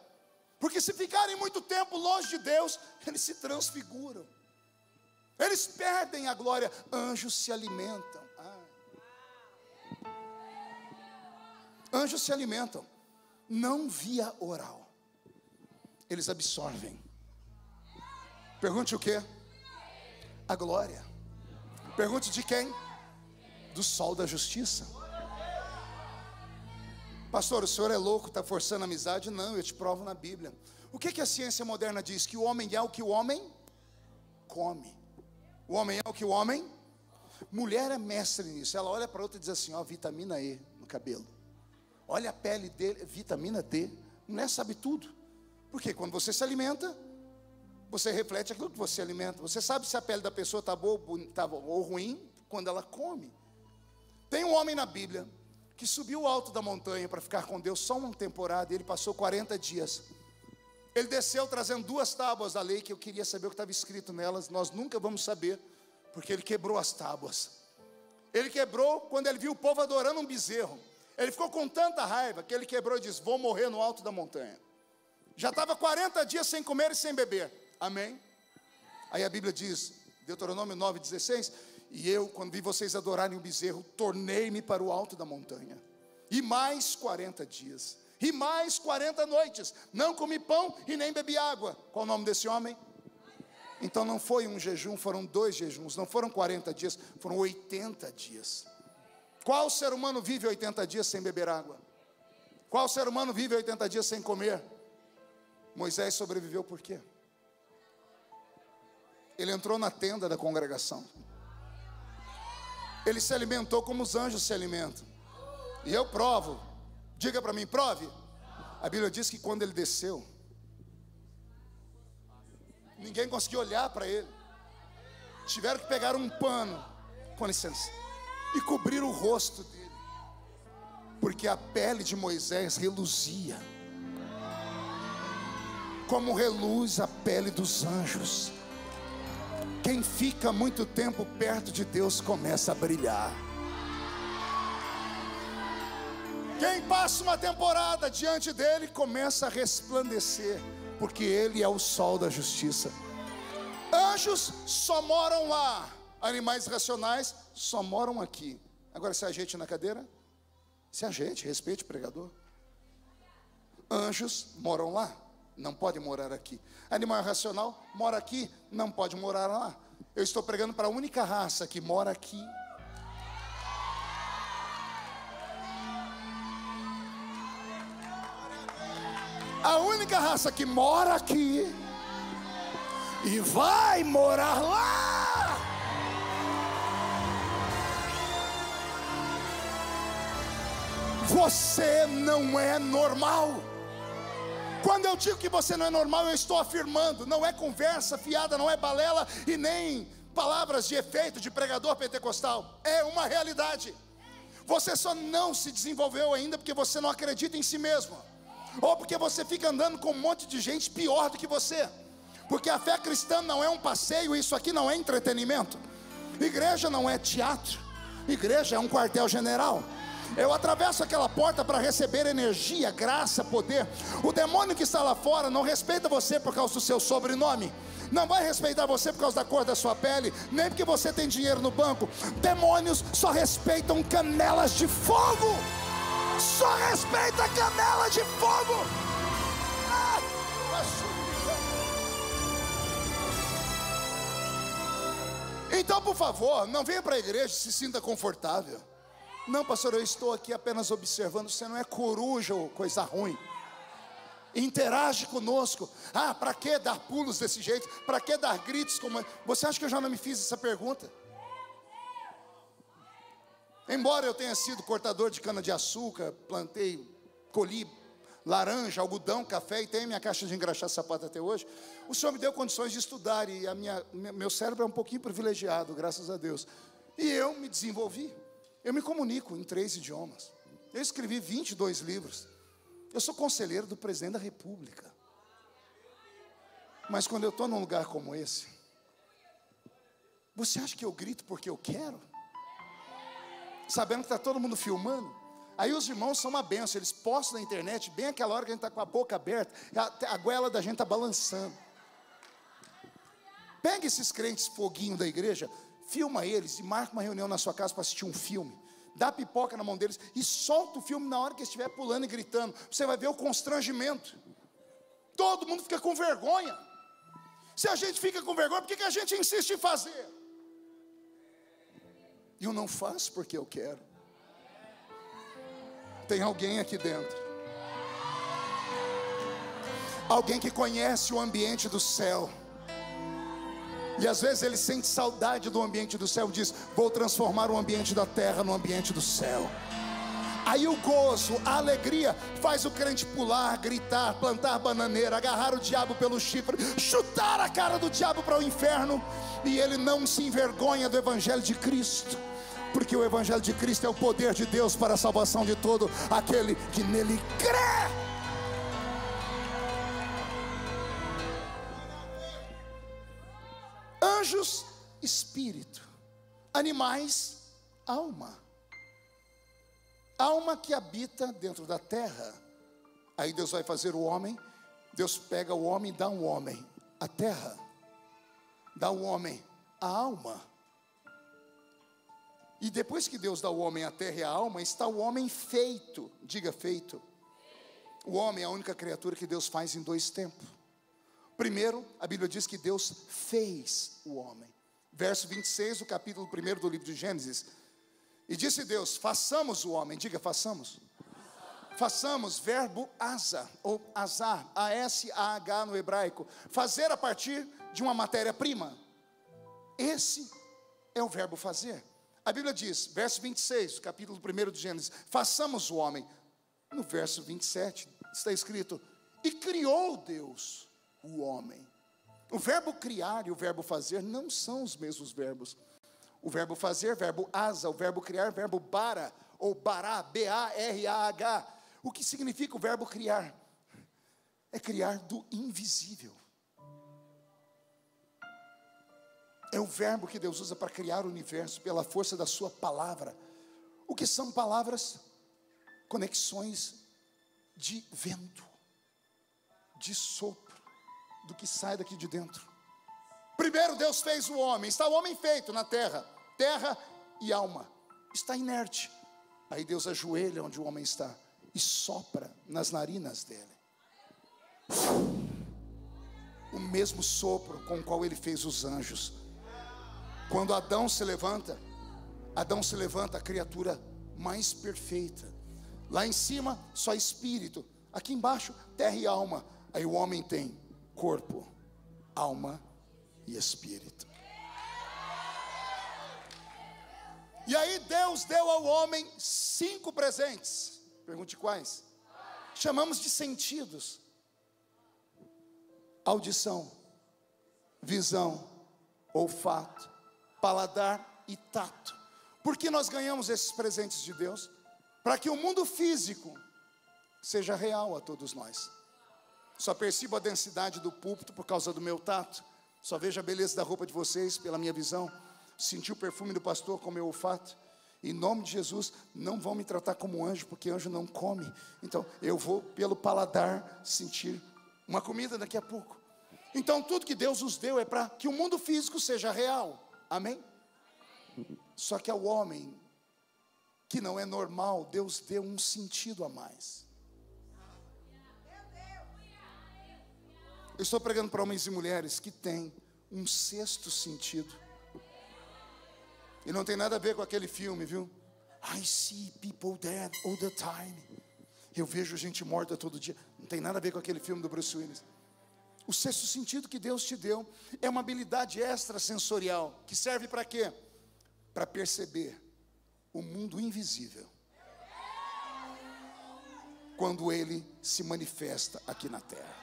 porque se ficarem muito tempo longe de Deus, eles se transfiguram. Eles perdem a glória. Anjos se alimentam. Anjos se alimentam, não via oral. Eles absorvem. Pergunte o quê? A glória. Pergunte de quem? Do sol da justiça. Pastor, o senhor é louco, está forçando a amizade? Não, eu te provo na Bíblia. O que a ciência moderna diz? Que o homem é o que o homem come. O homem é o que o homem. Mulher é mestre nisso. Ela olha para outra e diz assim: ó, vitamina E no cabelo. Olha a pele dele, vitamina D. Mulher sabe tudo. Porque quando você se alimenta, você reflete aquilo que você alimenta. Você sabe se a pele da pessoa está boa ou ruim quando ela come. Tem um homem na Bíblia que subiu o alto da montanha para ficar com Deus só uma temporada, e ele passou 40 dias. Ele desceu trazendo 2 tábuas da lei, que eu queria saber o que estava escrito nelas. Nós nunca vamos saber, porque ele quebrou as tábuas. Ele quebrou quando ele viu o povo adorando um bezerro. Ele ficou com tanta raiva que ele quebrou e disse: vou morrer no alto da montanha. Já estava 40 dias sem comer e sem beber. Amém? Aí a Bíblia diz, Deuteronômio 9,16: e eu, quando vi vocês adorarem o bezerro, tornei-me para o alto da montanha. E mais 40 dias, e mais 40 noites, não comi pão e nem bebi água. Qual o nome desse homem? Então não foi um jejum, foram 2 jejuns. Não foram 40 dias, foram 80 dias. Qual ser humano vive 80 dias sem beber água? Qual ser humano vive 80 dias sem comer? Moisés sobreviveu por quê? Ele entrou na tenda da congregação. Ele se alimentou como os anjos se alimentam. E eu provo. Diga para mim, prove. A Bíblia diz que quando ele desceu, ninguém conseguiu olhar para ele. Tiveram que pegar um pano, com licença, e cobrir o rosto dele, porque a pele de Moisés reluzia como reluz a pele dos anjos. Quem fica muito tempo perto de Deus começa a brilhar. Quem passa uma temporada diante dele começa a resplandecer, porque ele é o sol da justiça. Anjos só moram lá, animais racionais só moram aqui. Agora se ajeite na cadeira, se ajeite, respeite o pregador. Anjos moram lá, não pode morar aqui. Animal racional mora aqui, não pode morar lá. Eu estou pregando para a única raça que mora aqui. A única raça que mora aqui e vai morar lá. Você não é normal. Quando eu digo que você não é normal, eu estou afirmando. Não é conversa fiada, não é balela e nem palavras de efeito de pregador pentecostal. É uma realidade. Você só não se desenvolveu ainda porque você não acredita em si mesmo, ou porque você fica andando com um monte de gente pior do que você. Porque a fé cristã não é um passeio, isso aqui não é entretenimento. Igreja não é teatro, igreja é um quartel-general. Eu atravesso aquela porta para receber energia, graça, poder. O demônio que está lá fora não respeita você por causa do seu sobrenome, não vai respeitar você por causa da cor da sua pele, nem porque você tem dinheiro no banco. Demônios só respeitam canelas de fogo. Só respeita canela de fogo. Então, por favor, não venha para a igreja e se sinta confortável. Não, pastor, eu estou aqui apenas observando. Você não é coruja ou coisa ruim. Interage conosco. Ah, para que dar pulos desse jeito? Para que dar gritos como... Você acha que eu já não me fiz essa pergunta? Embora eu tenha sido cortador de cana-de-açúcar, plantei, colhi laranja, algodão, café e tenho minha caixa de engraxar sapato até hoje, o Senhor me deu condições de estudar e meu cérebro é um pouquinho privilegiado, graças a Deus. E eu me desenvolvi. Eu me comunico em 3 idiomas. Eu escrevi 22 livros. Eu sou conselheiro do presidente da República. Mas quando eu estou num lugar como esse, você acha que eu grito porque eu quero? Sabendo que está todo mundo filmando? Aí os irmãos são uma benção, eles postam na internet, bem aquela hora que a gente está com a boca aberta, a goela da gente está balançando. Pega esses crentes foguinho da igreja, filma eles e marca uma reunião na sua casa para assistir um filme. Dá pipoca na mão deles e solta o filme na hora que estiver pulando e gritando. Você vai ver o constrangimento. Todo mundo fica com vergonha. Se a gente fica com vergonha, por que a gente insiste em fazer? Eu não faço porque eu quero. Tem alguém aqui dentro, alguém que conhece o ambiente do céu, e às vezes ele sente saudade do ambiente do céu e diz: vou transformar o ambiente da terra no ambiente do céu. Aí o gozo, a alegria faz o crente pular, gritar, plantar bananeira, agarrar o diabo pelo chifre, chutar a cara do diabo para o inferno, e ele não se envergonha do evangelho de Cristo, porque o evangelho de Cristo é o poder de Deus para a salvação de todo aquele que nele crê. Anjos, espírito. Animais, alma. Alma que habita dentro da terra. Aí Deus vai fazer o homem. Deus pega o homem e dá um homem a terra, dá ao homem a alma. E depois que Deus dá ao homem a terra e a alma, está o homem feito. Diga, feito. O homem é a única criatura que Deus faz em 2 tempos. Primeiro, a Bíblia diz que Deus fez o homem. Verso 26, o capítulo 1 do livro de Gênesis. E disse Deus: façamos o homem. Diga, façamos. Façamos, verbo asa, ou azar, A-S-A-H no hebraico. Fazer a partir de uma matéria-prima. Esse é o verbo fazer. A Bíblia diz, verso 26, capítulo 1 de Gênesis: façamos o homem. No verso 27 está escrito: e criou Deus o homem. O verbo criar e o verbo fazer não são os mesmos verbos. O verbo fazer, verbo asa; o verbo criar, verbo bara, ou bará, B-A-R-A-H. O que significa o verbo criar? É criar do invisível. É o verbo que Deus usa para criar o universo, pela força da sua palavra. O que são palavras? Conexões de vento, de sopro, do que sai daqui de dentro. Primeiro Deus fez o homem, está o homem feito na terra, terra e alma, está inerte. Aí Deus ajoelha onde o homem está e sopra nas narinas dele. O mesmo sopro com o qual ele fez os anjos. Quando Adão se levanta, a criatura mais perfeita. Lá em cima, só espírito. Aqui embaixo, terra e alma. Aí o homem tem corpo, alma e espírito. E aí Deus deu ao homem 5 presentes. Pergunte quais? Chamamos de sentidos: audição, visão, olfato, paladar e tato. Por que nós ganhamos esses presentes de Deus? Para que o mundo físico seja real a todos nós. Só percebo a densidade do púlpito por causa do meu tato. Só vejo a beleza da roupa de vocês pela minha visão. Senti o perfume do pastor com o meu olfato. Em nome de Jesus, não vão me tratar como anjo, porque anjo não come. Então eu vou pelo paladar sentir uma comida daqui a pouco. Então tudo que Deus nos deu é para que o mundo físico seja real. Amém? Só que ao homem que não é normal, Deus deu um sentido a mais. Eu estou pregando para homens e mulheres que têm um 6º sentido. E não tem nada a ver com aquele filme, viu? I see people dead all the time. Eu vejo gente morta todo dia. Não tem nada a ver com aquele filme do Bruce Willis. O 6º sentido que Deus te deu é uma habilidade extrasensorial, que serve para quê? Para perceber o mundo invisível quando ele se manifesta aqui na terra.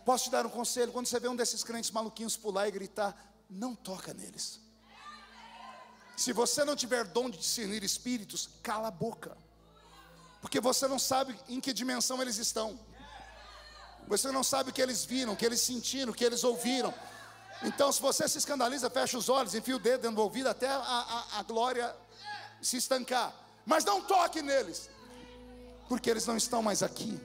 Posso te dar um conselho? Quando você vê um desses crentes maluquinhos pular e gritar, não toca neles. Se você não tiver dom de discernir espíritos, cala a boca, porque você não sabe em que dimensão eles estão. Você não sabe o que eles viram, o que eles sentiram, o que eles ouviram. Então se você se escandaliza, fecha os olhos, enfia o dedo dentro do ouvido até a glória se estancar. Mas não toque neles, porque eles não estão mais aqui.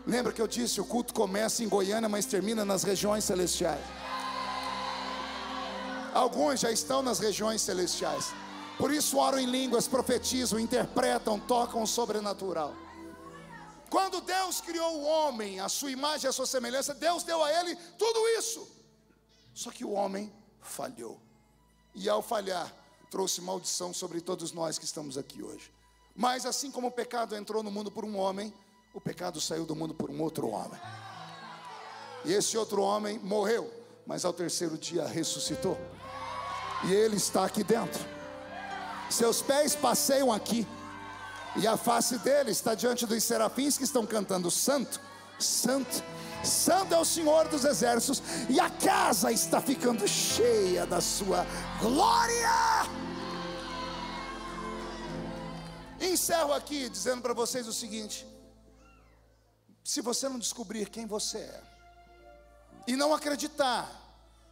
Lembra que eu disse, o culto começa em Goiânia, mas termina nas regiões celestiais. Alguns já estão nas regiões celestiais. Por isso oram em línguas, profetizam, interpretam, tocam o sobrenatural. Quando Deus criou o homem, a sua imagem e a sua semelhança, Deus deu a ele tudo isso. Só que o homem falhou. E ao falhar, trouxe maldição sobre todos nós que estamos aqui hoje. Mas assim como o pecado entrou no mundo por um homem, o pecado saiu do mundo por um outro homem. E esse outro homem morreu, mas ao 3º dia ressuscitou. E ele está aqui dentro. Seus pés passeiam aqui, e a face dele está diante dos serafins que estão cantando: Santo, Santo, Santo é o Senhor dos exércitos. E a casa está ficando cheia da sua glória. Encerro aqui dizendo para vocês o seguinte: se você não descobrir quem você é e não acreditar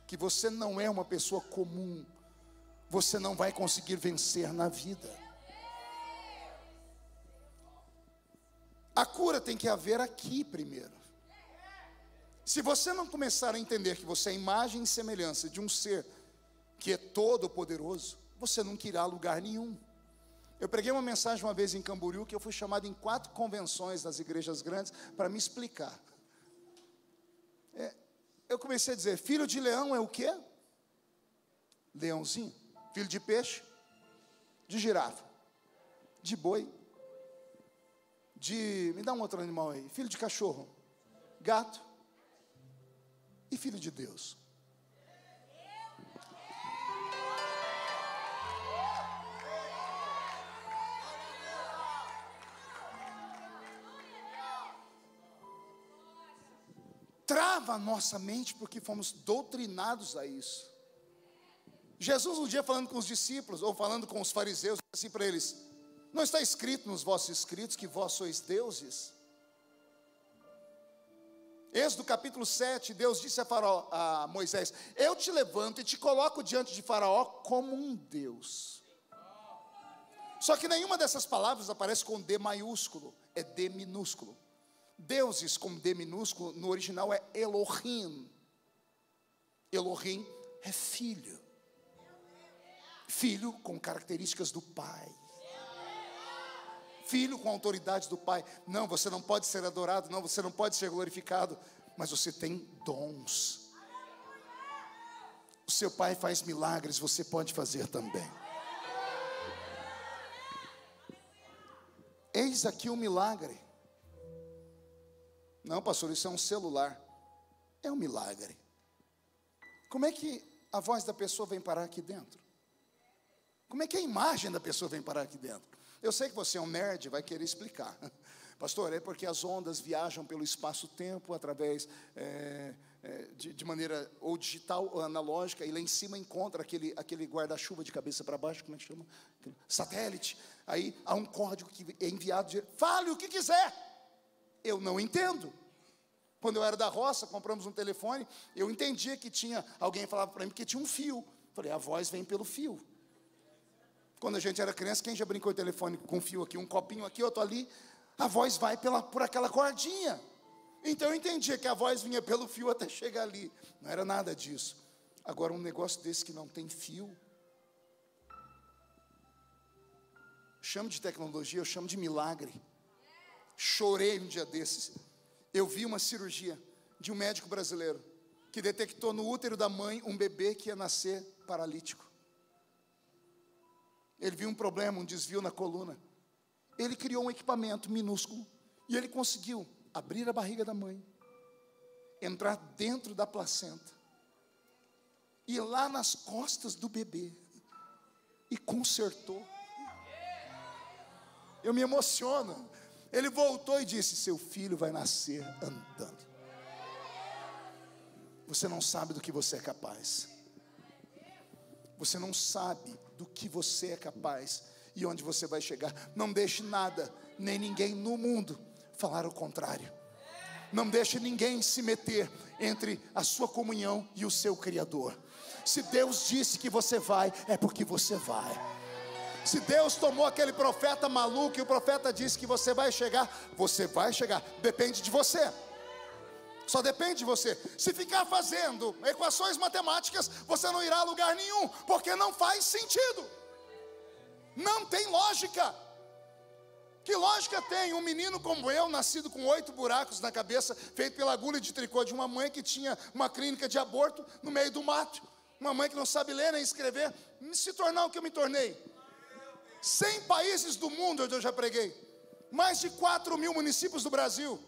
que você não é uma pessoa comum, você não vai conseguir vencer na vida. A cura tem que haver aqui primeiro. Se você não começar a entender que você é imagem e semelhança de um ser que é todo poderoso, você nunca irá a lugar nenhum. Eu preguei uma mensagem uma vez em Camboriú, que eu fui chamado em 4 convenções das igrejas grandes para me explicar. Eu comecei a dizer: filho de leão é o quê? Leãozinho. Filho de peixe? De girafa. De boi? Me dá um outro animal aí. Filho de cachorro? Gato? E filho de Deus? Trava a nossa mente, porque fomos doutrinados a isso. Jesus um dia falando com os discípulos, ou falando com os fariseus, disse assim para eles: não está escrito nos vossos escritos que vós sois deuses? Êxodo capítulo 7, Deus disse a Moisés: eu te levanto e te coloco diante de Faraó como um Deus. Só que nenhuma dessas palavras aparece com D maiúsculo, é D minúsculo. Deuses com D minúsculo no original é Elohim. Elohim é filho. Filho com características do pai. Filho com autoridade do pai. Não, você não pode ser adorado, não, você não pode ser glorificado, mas você tem dons. O seu pai faz milagres, você pode fazer também. Eis aqui um milagre. Não, pastor, isso é um celular. É um milagre. Como é que a voz da pessoa vem parar aqui dentro? Como é que a imagem da pessoa vem parar aqui dentro? Eu sei que você é um nerd, vai querer explicar. Pastor, é porque as ondas viajam pelo espaço-tempo através de maneira ou digital ou analógica, e lá em cima encontra aquele guarda-chuva de cabeça para baixo, como é que chama? Satélite. Aí há um código que é enviado, fale o que quiser. Eu não entendo. Quando eu era da roça, compramos um telefone, eu entendia que tinha, alguém falava para mim que tinha um fio. Falei, a voz vem pelo fio. Quando a gente era criança, quem já brincou de telefone com fio aqui, um copinho aqui, outro ali, a voz vai por aquela cordinha. Então eu entendia que a voz vinha pelo fio até chegar ali. Não era nada disso. Agora um negócio desse que não tem fio, chamo de tecnologia, eu chamo de milagre. Chorei um dia desses. Eu vi uma cirurgia de um médico brasileiro que detectou no útero da mãe um bebê que ia nascer paralítico. Ele viu um problema, um desvio na coluna. Ele criou um equipamento minúsculo e ele conseguiu abrir a barriga da mãe, entrar dentro da placenta, ir lá nas costas do bebê e consertou. Eu me emociono. Ele voltou e disse: seu filho vai nascer andando. Você não sabe do que você é capaz. Você não sabe do que você é capaz e onde você vai chegar. Não deixe nada, nem ninguém no mundo falar o contrário. Não deixe ninguém se meter entre a sua comunhão e o seu Criador. Se Deus disse que você vai, é porque você vai. Se Deus tomou aquele profeta maluco e o profeta disse que você vai chegar, você vai chegar. Depende de você. Só depende de você. Se ficar fazendo equações matemáticas, você não irá a lugar nenhum, porque não faz sentido. Não tem lógica. Que lógica tem um menino como eu, nascido com 8 buracos na cabeça, feito pela agulha de tricô de uma mãe que tinha uma clínica de aborto no meio do mato, uma mãe que não sabe ler nem escrever, se tornar o que eu me tornei? 100 países do mundo onde eu já preguei, mais de 4.000 municípios do Brasil,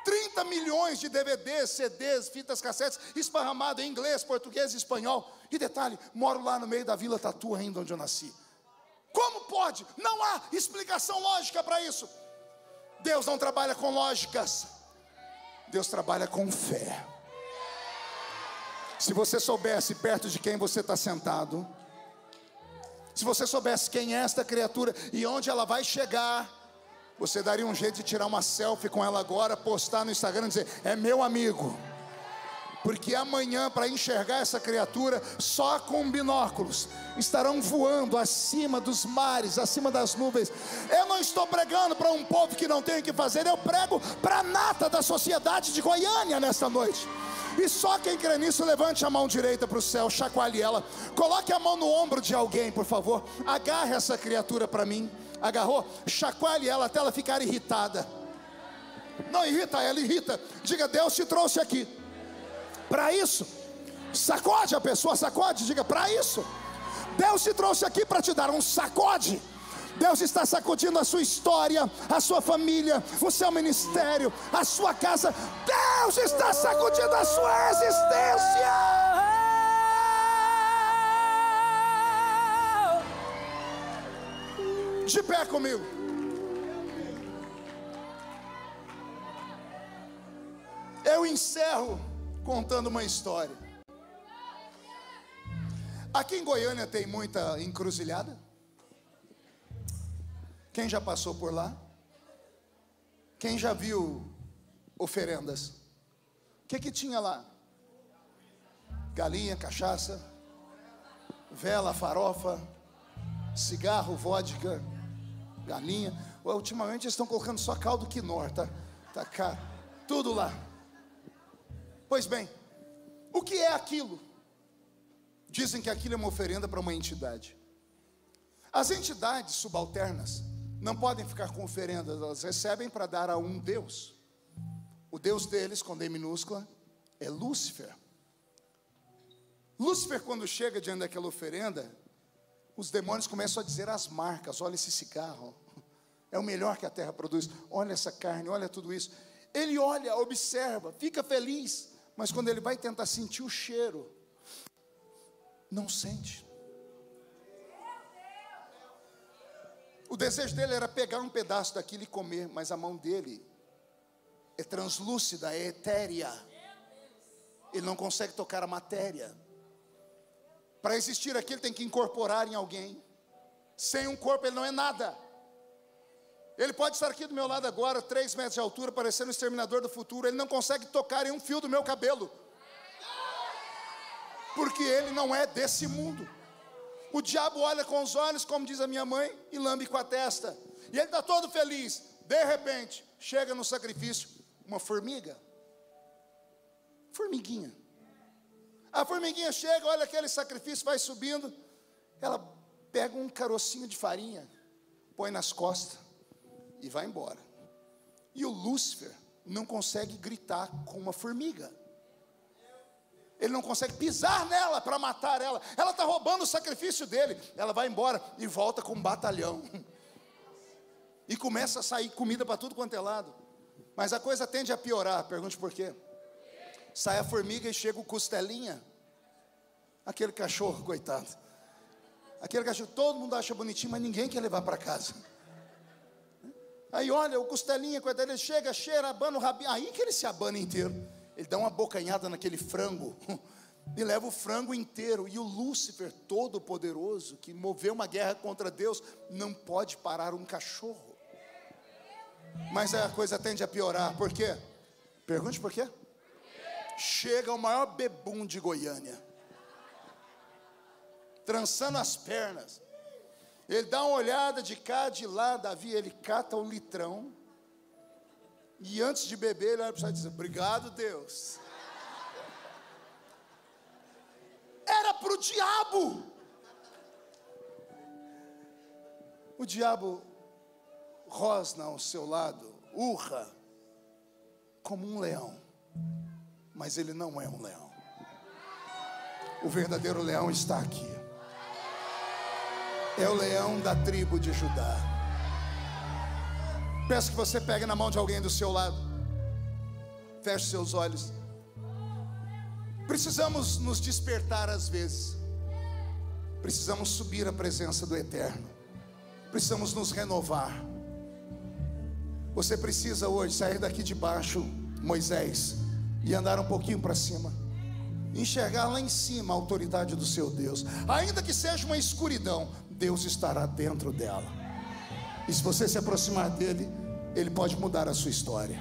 30 milhões de DVDs, CDs, fitas cassetes, esparramado em inglês, português e espanhol. E detalhe, moro lá no meio da Vila Tatu ainda, onde eu nasci. Como pode? Não há explicação lógica para isso. Deus não trabalha com lógicas, Deus trabalha com fé. Se você soubesse perto de quem você está sentado, se você soubesse quem é esta criatura e onde ela vai chegar, você daria um jeito de tirar uma selfie com ela agora, postar no Instagram e dizer: é meu amigo. Porque amanhã, para enxergar essa criatura, só com binóculos, estarão voando acima dos mares, acima das nuvens. Eu não estou pregando para um povo que não tem o que fazer, eu prego para a nata da sociedade de Goiânia nesta noite. E só quem crê nisso, levante a mão direita para o céu, chacoalhe ela, coloque a mão no ombro de alguém, por favor. Agarre essa criatura para mim. Agarrou? Chacoalhe ela até ela ficar irritada. Não irrita ela, irrita. Diga: Deus te trouxe aqui para isso. Sacode a pessoa, sacode, diga: para isso. Deus te trouxe aqui para te dar um sacode. Deus está sacudindo a sua história, a sua família, o seu ministério, a sua casa. Deus está sacudindo a sua existência. De pé comigo. Eu encerro contando uma história. Aqui em Goiânia tem muita encruzilhada. Quem já passou por lá? Quem já viu oferendas? que tinha lá? Galinha, cachaça, vela, farofa, cigarro, vodka, galinha. Ultimamente eles estão colocando só caldo quinor, tá caro, tudo lá. Pois bem, o que é aquilo? Dizem que aquilo é uma oferenda para uma entidade. As entidades subalternas não podem ficar com oferendas, elas recebem para dar a um Deus. O Deus deles, com D minúscula, é Lúcifer. Lúcifer, quando chega diante daquela oferenda, os demônios começam a dizer as marcas: olha esse cigarro, é o melhor que a terra produz, olha essa carne, olha tudo isso. Ele olha, observa, fica feliz, mas quando ele vai tentar sentir o cheiro, não sente. O desejo dele era pegar um pedaço daquilo e comer, mas a mão dele é translúcida, é etérea. Ele não consegue tocar a matéria. Para existir aqui, ele tem que incorporar em alguém. Sem um corpo, ele não é nada. Ele pode estar aqui do meu lado agora, 3 metros de altura, parecendo o exterminador do futuro. Ele não consegue tocar em um fio do meu cabelo, porque ele não é desse mundo. O diabo olha com os olhos, como diz a minha mãe, e lambe com a testa. E ele está todo feliz. De repente, chega no sacrifício uma formiga. Formiguinha. A formiguinha chega, olha aquele sacrifício, vai subindo. Ela pega um carocinho de farinha, põe nas costas e vai embora. E o Lúcifer não consegue gritar com uma formiga. Ele não consegue pisar nela para matar ela. Ela está roubando o sacrifício dele. Ela vai embora e volta com um batalhão. E começa a sair comida para tudo quanto é lado. Mas a coisa tende a piorar. Pergunte por quê. Sai a formiga e chega o costelinha. Aquele cachorro, coitado. Aquele cachorro, todo mundo acha bonitinho, mas ninguém quer levar para casa. Aí olha, o costelinha, coitado, ele chega, cheira, abana o rabinho. Aí que ele se abana inteiro. Ele dá uma bocanhada naquele frango e leva o frango inteiro. E o Lúcifer, todo poderoso, que moveu uma guerra contra Deus, não pode parar um cachorro. Mas a coisa tende a piorar. Por quê? Pergunte por quê? Chega o maior bebum de Goiânia, trançando as pernas. Ele dá uma olhada de cá, de lá. Davi, ele cata o litrão. E antes de beber, ele olha para o céu e diz: obrigado, Deus. Era para o diabo. O diabo rosna ao seu lado, urra como um leão. Mas ele não é um leão. O verdadeiro leão está aqui. É o leão da tribo de Judá. Peço que você pegue na mão de alguém do seu lado. Feche seus olhos. Precisamos nos despertar às vezes. Precisamos subir à presença do Eterno. Precisamos nos renovar. Você precisa hoje sair daqui de baixo, Moisés, e andar um pouquinho para cima. Enxergar lá em cima a autoridade do seu Deus. Ainda que seja uma escuridão, Deus estará dentro dela. E se você se aproximar dele, ele pode mudar a sua história.